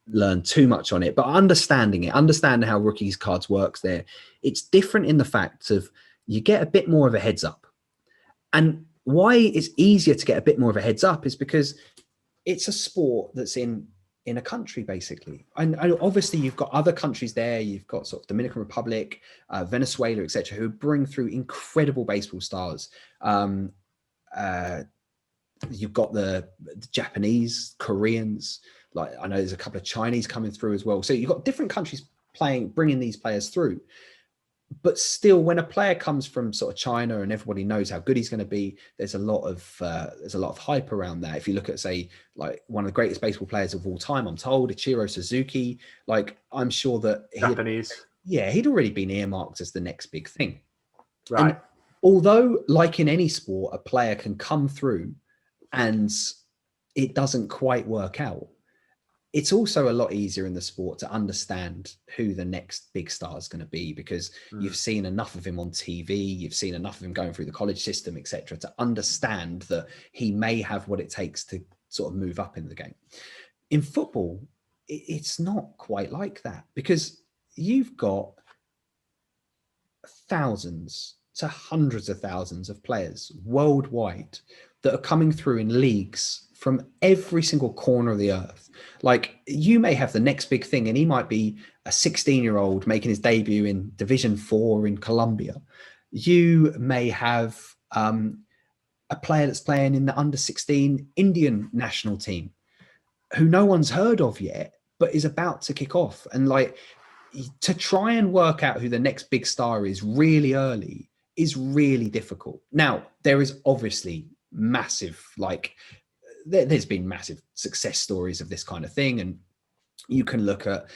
learn too much on it, but understanding how rookies cards works there, it's different in the fact of you get a bit more of a heads up. And why it's easier to get a bit more of a heads up is because it's a sport that's in a country, basically. And obviously you've got other countries there. You've got sort of Dominican Republic, Venezuela, etc., who bring through incredible baseball stars. You've got the Japanese, Koreans. Like I know there's a couple of Chinese coming through as well. So you've got different countries bringing these players through. But still, when a player comes from sort of China and everybody knows how good he's going to be, there's a lot of hype around that. If you look at, say, like one of the greatest baseball players of all time, I'm told, Ichiro Suzuki, like I'm sure that he'd already been earmarked as the next big thing. Right. And although, like in any sport, a player can come through and it doesn't quite work out, it's also a lot easier in the sport to understand who the next big star is going to be, because you've seen enough of him on TV, you've seen enough of him going through the college system, etc., to understand that he may have what it takes to sort of move up in the game. In football, it's not quite like that, because you've got thousands to hundreds of thousands of players worldwide that are coming through in leagues from every single corner of the earth. Like, you may have the next big thing and he might be a 16-year-old making his debut in Division 4 in Colombia. You may have a player that's playing in the under-16 Indian national team who no one's heard of yet, but is about to kick off. And like, to try and work out who the next big star is really early is really difficult. Now, there is obviously massive, like, there's been massive success stories of this kind of thing. And you can look at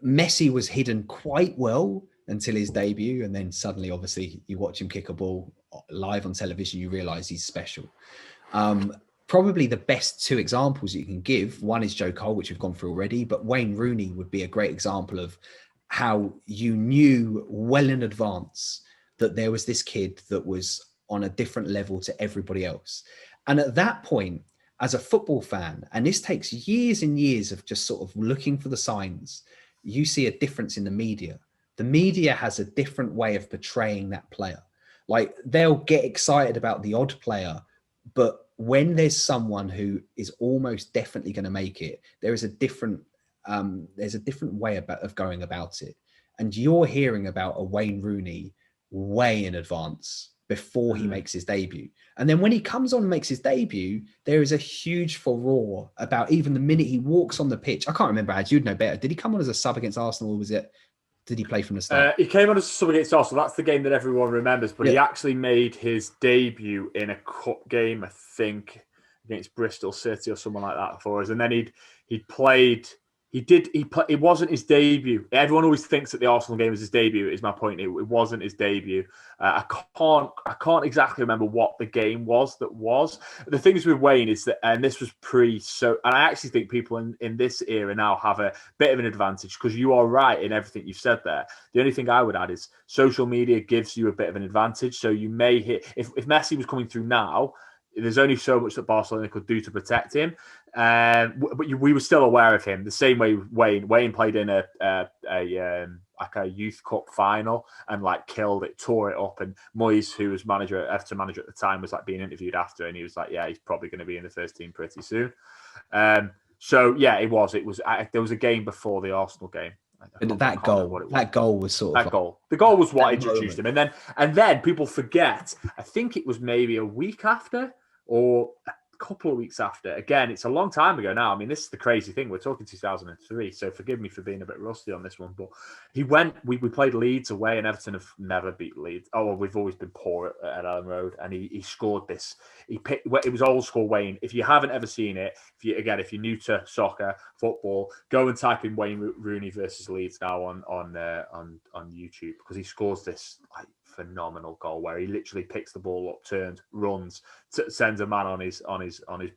Messi was hidden quite well until his debut. And then suddenly, obviously, you watch him kick a ball live on television, you realize he's special. Probably the best two examples you can give, one is Joe Cole, which we've gone through already, but Wayne Rooney would be a great example of how you knew well in advance that there was this kid that was on a different level to everybody else. And at that point, as a football fan, and this takes years and years of just sort of looking for the signs, you see a difference in the media. The media has a different way of portraying that player. Like, they'll get excited about the odd player, but when there's someone who is almost definitely going to make it, there is a different way of going about it. And you're hearing about a Wayne Rooney way in advance before he makes his debut. And then when he comes on and makes his debut, there is a huge furore about even the minute he walks on the pitch. I can't remember, Ad, you'd know better. Did he come on as a sub against Arsenal, or did he play from the start? He came on as a sub against Arsenal. That's the game that everyone remembers. But he actually made his debut in a cup game, I think, against Bristol City or someone like that for us. And then he played. It wasn't his debut. Everyone always thinks that the Arsenal game was his debut. Is my point. It wasn't his debut. I can't exactly remember what the game was that was. The things with Wayne is that, and this was and I actually think people in this era now have a bit of an advantage, because you are right in everything you've said there. The only thing I would add is social media gives you a bit of an advantage. So you may hit, if Messi was coming through now, there's only so much that Barcelona could do to protect him. But we were still aware of him the same way Wayne played in a youth cup final and like killed it, tore it up. And Moyes, who was manager at the time, was like being interviewed after, and he was like, yeah, he's probably going to be in the first team pretty soon. So yeah, it was there was a game before the Arsenal game. That goal was sort of the goal was what introduced him. And then people forget, I think it was maybe a week after, or couple of weeks after. Again, it's a long time ago now. I mean, this is the crazy thing. We're talking 2003, so forgive me for being a bit rusty on this one. But he went. We played Leeds away, and Everton have never beat Leeds. Oh, well, we've always been poor at Ellen Road, and he scored this. It was old school Wayne. If you haven't ever seen it, if you're new to soccer, football, go and type in Wayne Rooney versus Leeds now on YouTube, because he scores this like phenomenal goal where he literally picks the ball up, turns, runs, sends a man on his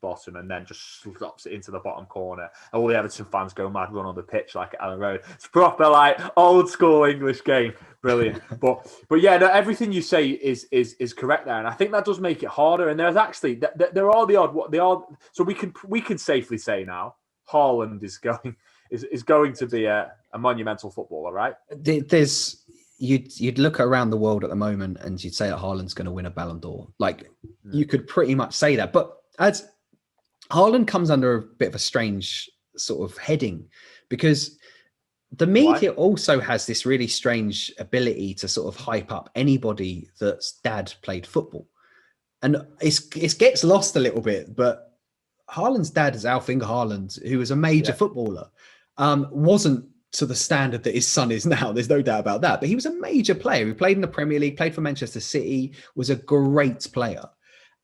bottom, and then just slops it into the bottom corner. And all the Everton fans go mad, run on the pitch like at Ellen Road. It's proper like old school English game, brilliant. but yeah, no, everything you say is correct there, and I think that does make it harder. And there's actually there are the odd. So we can safely say now, Haaland is going to be a monumental footballer, right? You'd look around the world at the moment and you'd say that Haaland's going to win a Ballon d'Or. Like, you could pretty much say that. But as Haaland comes under a bit of a strange sort of heading, because the media also has this really strange ability to sort of hype up anybody that's dad played football. And it gets lost a little bit, but Haaland's dad is Alf Inge Haaland, who was a major footballer, wasn't to the standard that his son is now. There's no doubt about that. But he was a major player. He played in the Premier League, played for Manchester City, was a great player.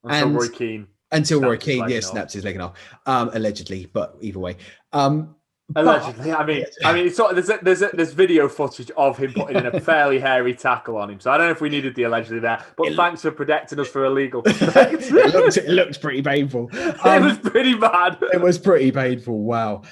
Until Roy Keane. Until Roy Keane, snapped his leg off. Allegedly, but either way. Allegedly, I mean, it's sort of, there's video footage of him putting in a fairly hairy tackle on him. So I don't know if we needed the allegedly there, but thanks for protecting us for illegal. It looked pretty painful. It was pretty bad. It was pretty painful. Wow.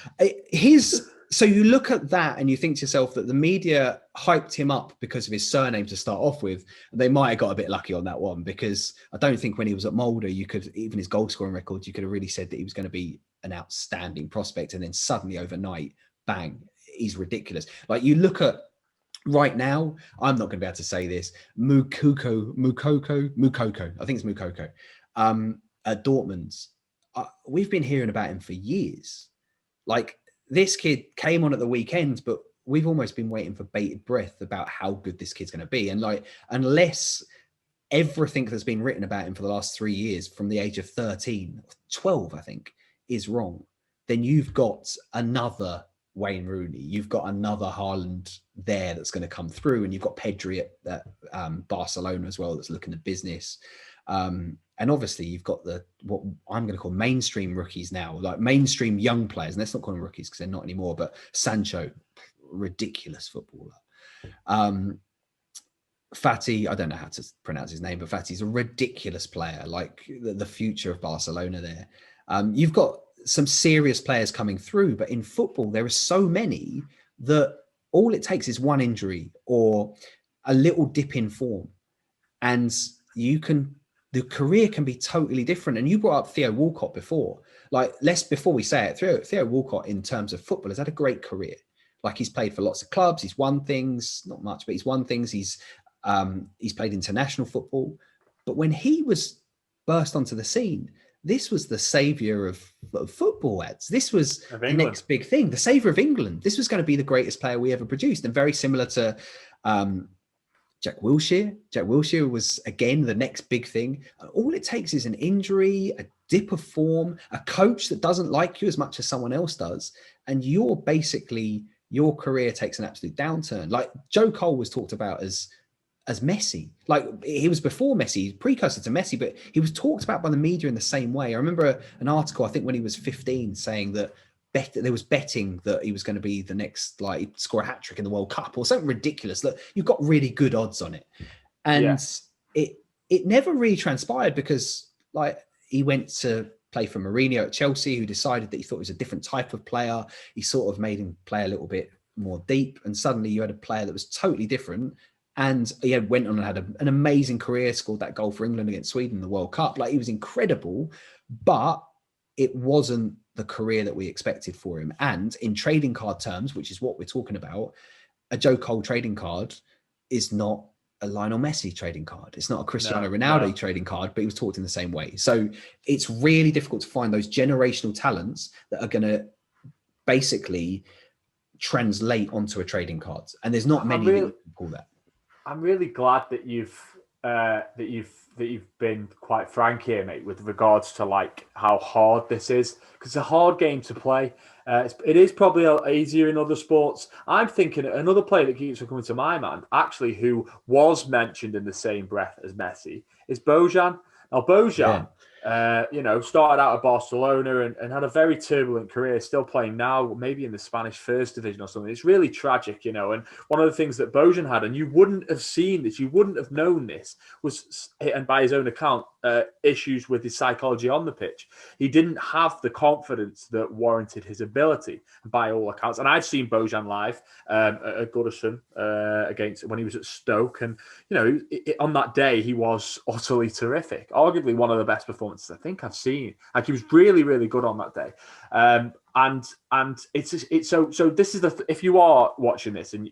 So you look at that and you think to yourself that the media hyped him up because of his surname to start off with. They might have got a bit lucky on that one, because I don't think when he was at Mulder, even his goal scoring record, you could have really said that he was going to be an outstanding prospect. And then suddenly overnight, bang, he's ridiculous. Like, you look at right now, I'm not going to be able to say this, Mukoko, I think it's Mukoko, at Dortmund. We've been hearing about him for years. Like, this kid came on at the weekend, but we've almost been waiting for bated breath about how good this kid's going to be. And like, unless everything that's been written about him for the last 3 years, from the age of 12, I think, is wrong, then you've got another Wayne Rooney. You've got another Haaland there that's going to come through. And you've got Pedri at Barcelona as well, that's looking at business. And obviously you've got what I'm going to call mainstream rookies now, like mainstream young players. And let's not call them rookies because they're not anymore, but Sancho, ridiculous footballer. Fati, I don't know how to pronounce his name, but Fati's a ridiculous player, like the future of Barcelona there. You've got some serious players coming through, but in football, there are so many that all it takes is one injury or a little dip in form, and the career can be totally different. And you brought up Theo Walcott before. Like, before we say it, Theo Walcott, in terms of football, has had a great career. Like, he's played for lots of clubs. He's won things, not much, but he's won things. He's played international football. But when he was burst onto the scene, this was the saviour of football ads. This was the next big thing, the saviour of England. This was going to be the greatest player we ever produced. And very similar to Jack Wilshere. Jack Wilshere was, again, the next big thing. All it takes is an injury, a dip of form, a coach that doesn't like you as much as someone else does, and your career takes an absolute downturn. Like, Joe Cole was talked about as Messi. Like, he was before Messi, precursor to Messi, but he was talked about by the media in the same way. I remember an article, I think when he was 15, saying that there was betting that he was going to be the next, like, score a hat-trick in the World Cup or something ridiculous. That you've got really good odds on it. And it never really transpired, because, like, he went to play for Mourinho at Chelsea, who decided that he thought he was a different type of player. He sort of made him play a little bit more deep. And suddenly you had a player that was totally different. And he went on and had an amazing career, scored that goal for England against Sweden in the World Cup. Like, he was incredible, but it wasn't the career that we expected for him. And in trading card terms, which is what we're talking about, a Joe Cole trading card is not a Lionel Messi trading card. It's not a Cristiano Ronaldo trading card, but he was talked in the same way. So it's really difficult to find those generational talents that are going to basically translate onto a trading card. And there's not many that you can call that. I'm really glad that you've that you've been quite frank here, mate, with regards to like how hard this is, because it's a hard game to play. It is probably easier in other sports. I'm thinking another player that keeps coming to my mind, actually, who was mentioned in the same breath as Messi, is Bojan. Now, Bojan, started out at Barcelona and had a very turbulent career, still playing now, maybe in the Spanish First Division or something. It's really tragic, And one of the things that Bojan had, and you wouldn't have seen this, you wouldn't have known this, was, and by his own account, issues with his psychology on the pitch. He didn't have the confidence that warranted his ability, by all accounts. And I've seen Bojan live at Goodison when he was at Stoke, and on that day he was utterly terrific, arguably one of the best performances I think I've seen. Like, he was really, really good on that day. And it's so this is if you are watching this and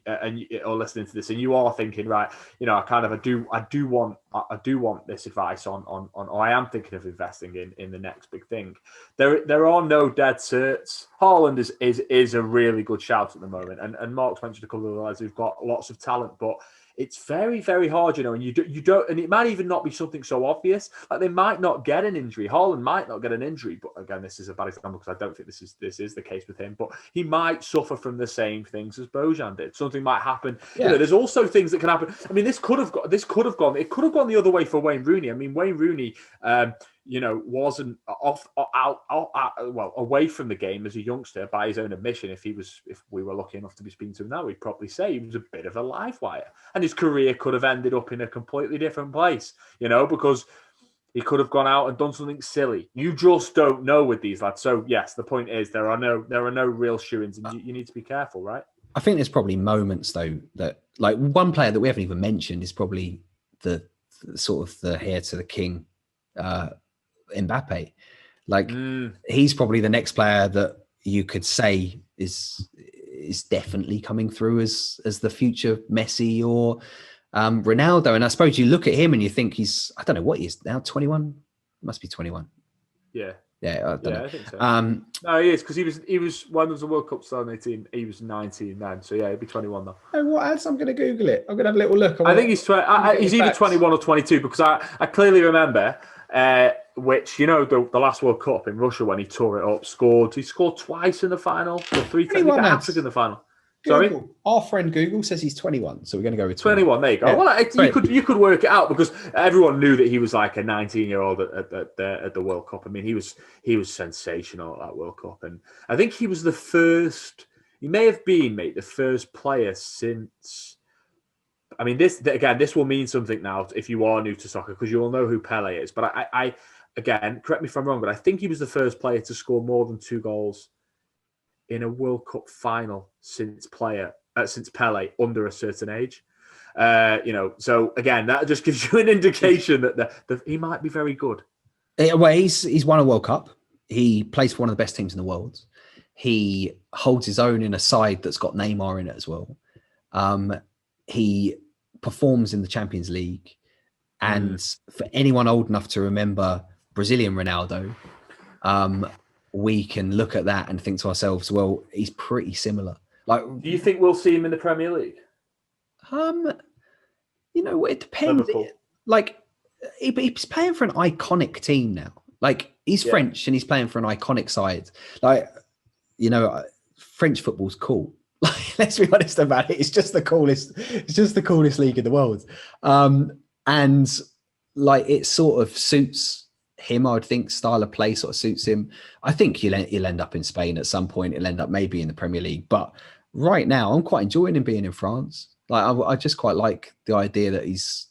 or listening to this and you are thinking, right, I do want this advice on or I am thinking of investing in the next big thing. There are no dead certs. Haaland is a really good shout at the moment, and Mark's mentioned a couple of guys who've got lots of talent, but it's very, very hard, and you don't, and it might even not be something so obvious. Like, they might not get an injury. Haaland might not get an injury, but again, this is a bad example because I don't think this is the case with him. But he might suffer from the same things as Bojan did. Something might happen. Yeah. There's also things that can happen. I mean, this could have gone the other way for Wayne Rooney. I mean, Wayne Rooney, wasn't away from the game as a youngster by his own admission. If we were lucky enough to be speaking to him now, we'd probably say he was a bit of a live wire, and his career could have ended up in a completely different place, because he could have gone out and done something silly. You just don't know with these lads. So yes, the point is there are no real shoo-ins, and you need to be careful, right? I think there's probably moments though that, like, one player that we haven't even mentioned is probably the sort of the heir to the king, Mbappe. Like, he's probably the next player that you could say is definitely coming through as the future Messi or Ronaldo. And I suppose you look at him and you think I don't know what he is now, 21? Must be 21. Yeah. Yeah, I don't know. I think so. No, he is, because he was when there was a World Cup 2018. He was 19 then, so yeah, he'd be 21 now. Oh, what else? I'm going to Google it. I'm going to have a little look. I think he's he's either 21 or 22, because I clearly remember which, the last World Cup in Russia when he tore it up, he scored twice in the final, or three times, hat-trick in the final. Google. Sorry? Our friend Google says he's 21, so we're going to go with 21. There you go. Yeah. Well, you could work it out, because everyone knew that he was like a 19-year-old at the World Cup. I mean, he was sensational at that World Cup, and I think he was the first. He may have been, mate, the first player since. I mean, this will mean something now if you are new to soccer, because you will know who Pele is. But I again, correct me if I'm wrong, but I think he was the first player to score more than 2 goals in a World Cup final since Pele under a certain age. So again, that just gives you an indication that he might be very good. Well, he's won a World Cup. He plays for one of the best teams in the world. He holds his own in a side that's got Neymar in it as well. He performs in the Champions League. And for anyone old enough to remember Brazilian Ronaldo, we can look at that and think to ourselves, well, he's pretty similar. Like, do you think we'll see him in the Premier League? It depends. Like, he's playing for an iconic team now. Like, he's French and he's playing for an iconic side. Like, French football's cool. Like, let's be honest about it. It's just the coolest. It's just the coolest league in the world. And like, it sort of suits him. I would think style of play sort of suits him. I think he'll end up in Spain at some point. He'll end up maybe in the Premier League. But right now, I'm quite enjoying him being in France. Like, I just quite like the idea that he's.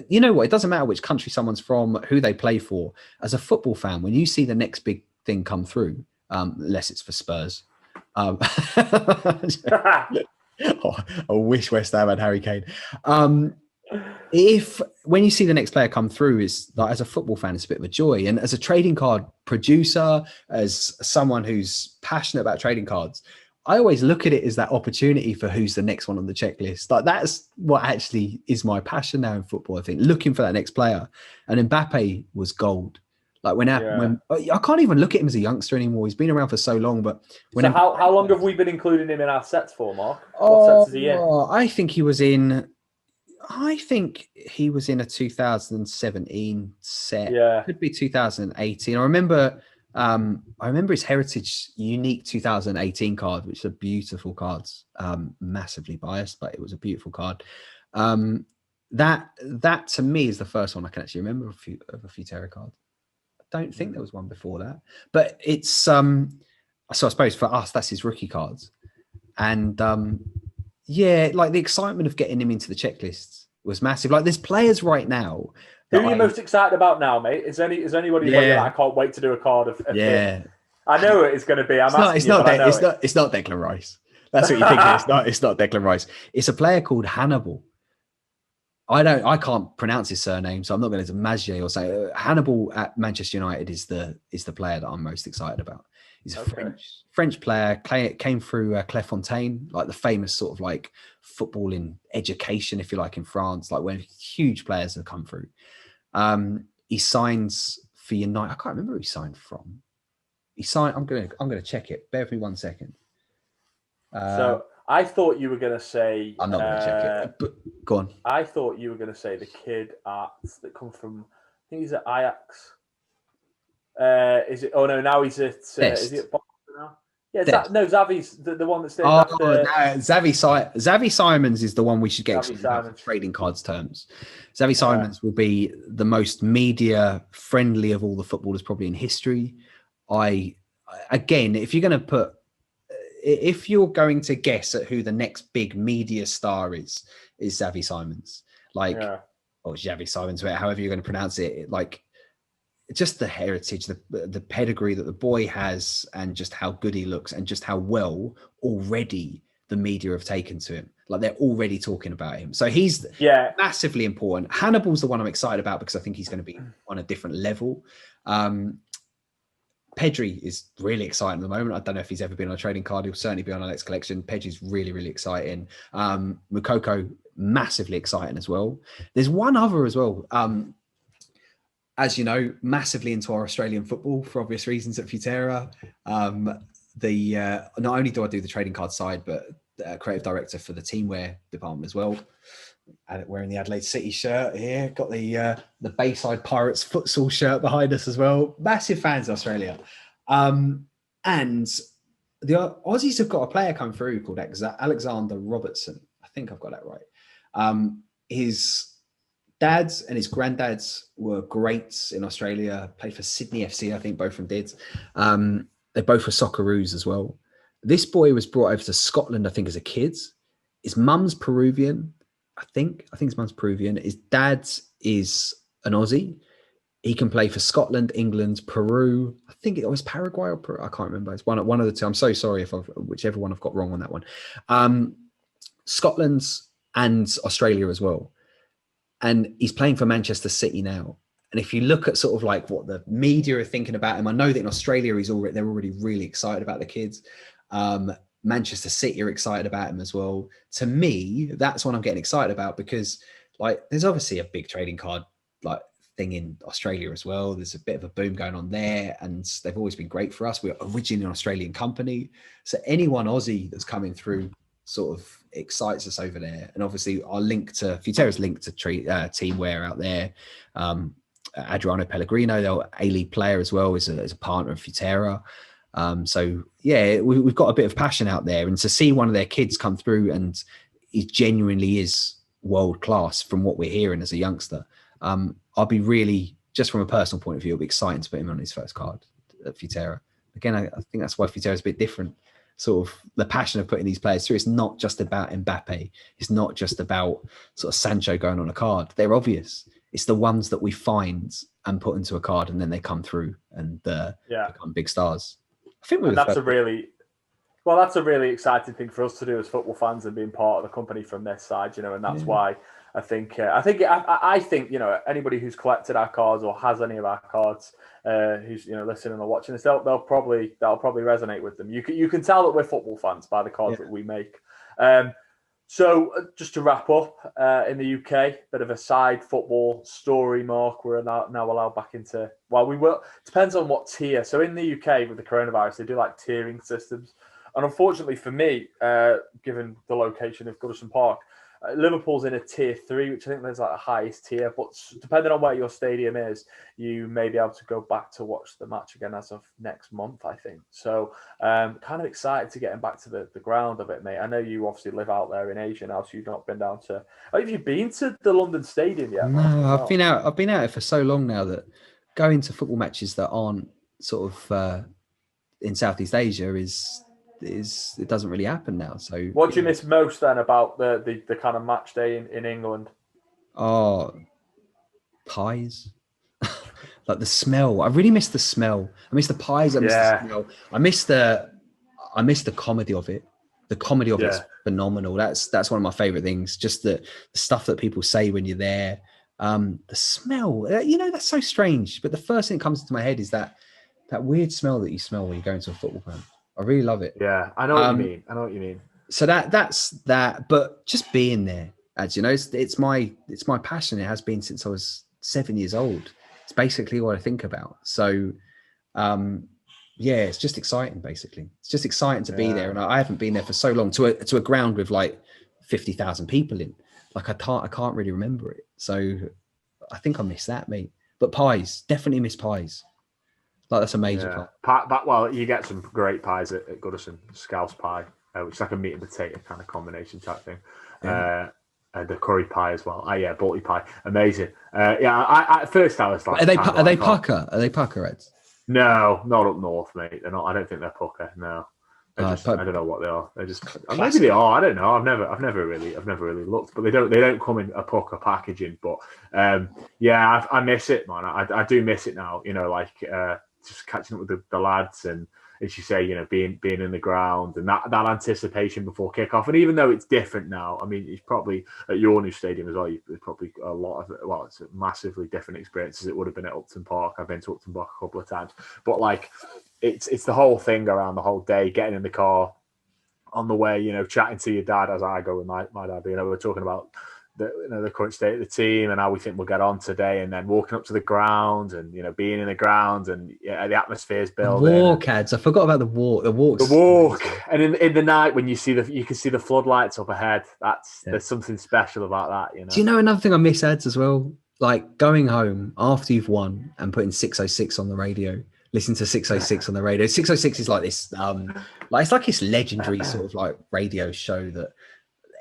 You know what? It doesn't matter which country someone's from, who they play for. As a football fan, when you see the next big thing come through, unless it's for Spurs. I wish West Ham had Harry Kane. When you see the next player come through, is like, as a football fan, it's a bit of a joy. And as a trading card producer, as someone who's passionate about trading cards, I always look at it as that opportunity for who's the next one on the checklist. Like, that's what actually is my passion now in football. I think looking for that next player, and Mbappe was gold. Like, when I can't even look at him as a youngster anymore. He's been around for so long. But how long have we been including him in our sets for, Mark? What sets is he in? I think he was in. I think he was in a 2017 set. Yeah. Could be 2018. I remember his Heritage Unique 2018 card, which is a beautiful card. Massively biased, but it was a beautiful card. That to me is the first one I can actually remember of a Futera card. I don't think there was one before that, but it's so I suppose for us that's his rookie cards, and yeah, like the excitement of getting him into the checklists was massive. Like there's players right now. Who are you most excited about now, mate? Is anybody where you're like, I can't wait to do a card of him? I know it's going to be. It's not Declan Rice. That's what you think. It's not Declan Rice. It's a player called Hannibal. I can't pronounce his surname, so I'm not going to Magie or say Hannibal at Manchester United is the player that I'm most excited about. He's a French player, came through Clairefontaine, like the famous sort of like footballing education, if you like, in France, like when huge players have come through. He signs for United. I can't remember who he signed from. He signed. I'm gonna check it. Bear with me 1 second. So I thought you were going to say. I'm not going to check it. But go on. I thought you were going to say the kid that comes from. I think he's at Ajax. Is it? Oh no! Now he's at. Is he at Boston now? Yeah. Xavi's the one that's. Xavi Simons is the one we should get for trading cards terms. Xavi Simons will be the most media friendly of all the footballers probably in history. Again, if you're going to guess at who the next big media star is Xavi Simons. Or Xavi Simons, however you're going to pronounce it. Like just the heritage, the pedigree that the boy has, and just how good he looks, and just how well already the media have taken to him. Like they're already talking about him. So he's massively important. Hannibal's the one I'm excited about because I think he's going to be on a different level. Pedri is really exciting at the moment. I don't know if he's ever been on a trading card. He'll certainly be on our next collection. Pedri's really, really exciting. Mukoko, massively exciting as well. There's one other as well. As you know, massively into our Australian football for obvious reasons at Futera. Not only do I do the trading card side, but creative director for the teamwear department as well. Wearing the Adelaide City shirt here. Got the Bayside Pirates futsal shirt behind us as well. Massive fans of Australia. And the Aussies have got a player come through called Alexander Robertson. I think I've got that right. His dads and his granddads were greats in Australia. Played for Sydney FC, I think both of them did. They both were Socceroos as well. This boy was brought over to Scotland, I think, as a kid. His mum's Peruvian. I think his mum's Peruvian. His dad is an Aussie. He can play for Scotland, England, Peru. I think it was Paraguay or Peru. I can't remember. It's one of the two. I'm so sorry whichever one I've got wrong on that one. Scotland's and Australia as well. And he's playing for Manchester City now. And if you look at sort of like what the media are thinking about him, I know that in Australia they're already really excited about the kids. Manchester City are excited about him as well. To me, that's what I'm getting excited about because like there's obviously a big trading card like thing in Australia as well. There's a bit of a boom going on there and they've always been great for us. We're originally an Australian company. So anyone Aussie that's coming through sort of excites us over there. And obviously our Futera's link to teamwear out there. Adriano Pellegrino, the A-League player as well, is a partner of Futera. So yeah, we've got a bit of passion out there, and to see one of their kids come through and he genuinely is world class from what we're hearing as a youngster. I'll be really, just from a personal point of view, it'll be exciting to put him on his first card at Futera. Again, I think that's why Futera is a bit different. Sort of the passion of putting these players through. It's not just about Mbappe. It's not just about sort of Sancho going on a card. They're obvious. It's the ones that we find and put into a card, and then they come through and become big stars. I think that's a really exciting thing for us to do as football fans and being part of the company from this side, and that's why I think anybody who's collected our cards or has any of our cards, who's listening or watching this, that'll probably resonate with them. You can tell that we're football fans by the cards that we make. So just to wrap up, in the UK, bit of a side football story, Mark. We're now allowed back into, depends on what tier. So in the UK with the coronavirus, they do like tiering systems. And unfortunately for me, given the location of Goodison Park, Liverpool's in a tier 3, which I think there's like the highest tier. But depending on where your stadium is, you may be able to go back to watch the match again as of next month, I think. So kind of excited to getting back to the ground of it, mate. I know you obviously live out there in Asia now, so you've not been down to. Have you been to the London Stadium yet? No, I've been out. I've been out for so long now that going to football matches that aren't sort of in Southeast Asia is it doesn't really happen now. So what do you miss most then about the kind of match day in England? Oh, pies. Like the smell. I really miss the smell. I miss the pies. I miss the smell. I miss the comedy of it. The comedy of it's phenomenal. That's one of my favorite things. Just the stuff that people say when you're there. The smell. That's so strange. But the first thing that comes into my head is that weird smell that you smell when you go into a football ground. I really love it. Yeah, I know what you mean. So that's that. But just being there, as you know, it's my passion. It has been since I was 7 years old. It's basically what I think about. So, it's just exciting. Basically, it's just exciting to be there. And I haven't been there for so long to a ground with like 50,000 people in. Like I can't really remember it. So I think I miss that, mate. But pies, definitely miss pies. Like that's a major part. Well, you get some great pies at Goodison, Scouse pie, which is like a meat and potato kind of combination type thing. Yeah. And the curry pie as well. Balti pie, amazing. I at first I was like, are they pucker? Are they pucker heads? No, not up north, mate. They're not. I don't think they're pucker. No, I don't know what they are. They're just maybe they are. I don't know. I've never really looked, but they don't come in a pucker packaging. But I miss it, man. I do miss it now. Just catching up with the lads and. As you say, being in the ground and that anticipation before kickoff. And even though it's different now, I mean, it's probably at your new stadium as well. There's probably a lot of it. Well, it's a massively different experience as it would have been at Upton Park. I've been to Upton Park a couple of times, but like, it's the whole thing around the whole day, getting in the car on the way, chatting to your dad as I go with my dad. We're talking about the current state of the team and how we think we'll get on today, and then walking up to the ground and being in the ground and the atmosphere's building. The walk, ads. I forgot about the walk. The walk, and in the night when you can see the floodlights up ahead. There's something special about that. Do you know another thing I miss, ads, as well? Like going home after you've won and putting 606 on the radio. Listen to 606 on the radio. 606 is like this. It's like this legendary sort of like radio show that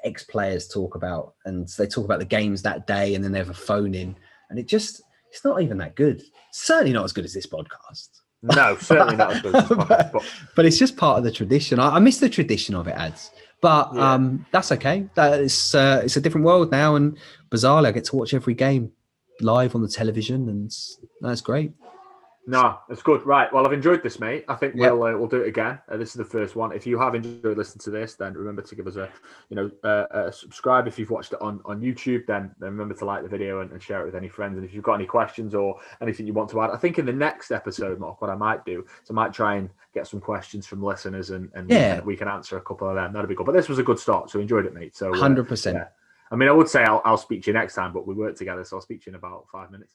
ex-players talk about, and they talk about the games that day, and then they have a phone in, and it's not even that good. Certainly not as good as this podcast. No, certainly not as good as this podcast. But it's just part of the tradition. I miss the tradition of it, ads. But that's okay. It's a different world now, and bizarrely, I get to watch every game live on the television, and that's great. No, it's good. Right. Well, I've enjoyed this, mate. I think we'll do it again. This is the first one. If you have enjoyed listening to this, then remember to give us a subscribe. If you've watched it on YouTube, then remember to like the video and share it with any friends. And if you've got any questions or anything you want to add, I think in the next episode, Mark, what I might do is I might try and get some questions from listeners and we can answer a couple of them. That'd be good. But this was a good start, so enjoyed it, mate. So 100%. I mean, I would say I'll speak to you next time, but we work together, so I'll speak to you in about 5 minutes.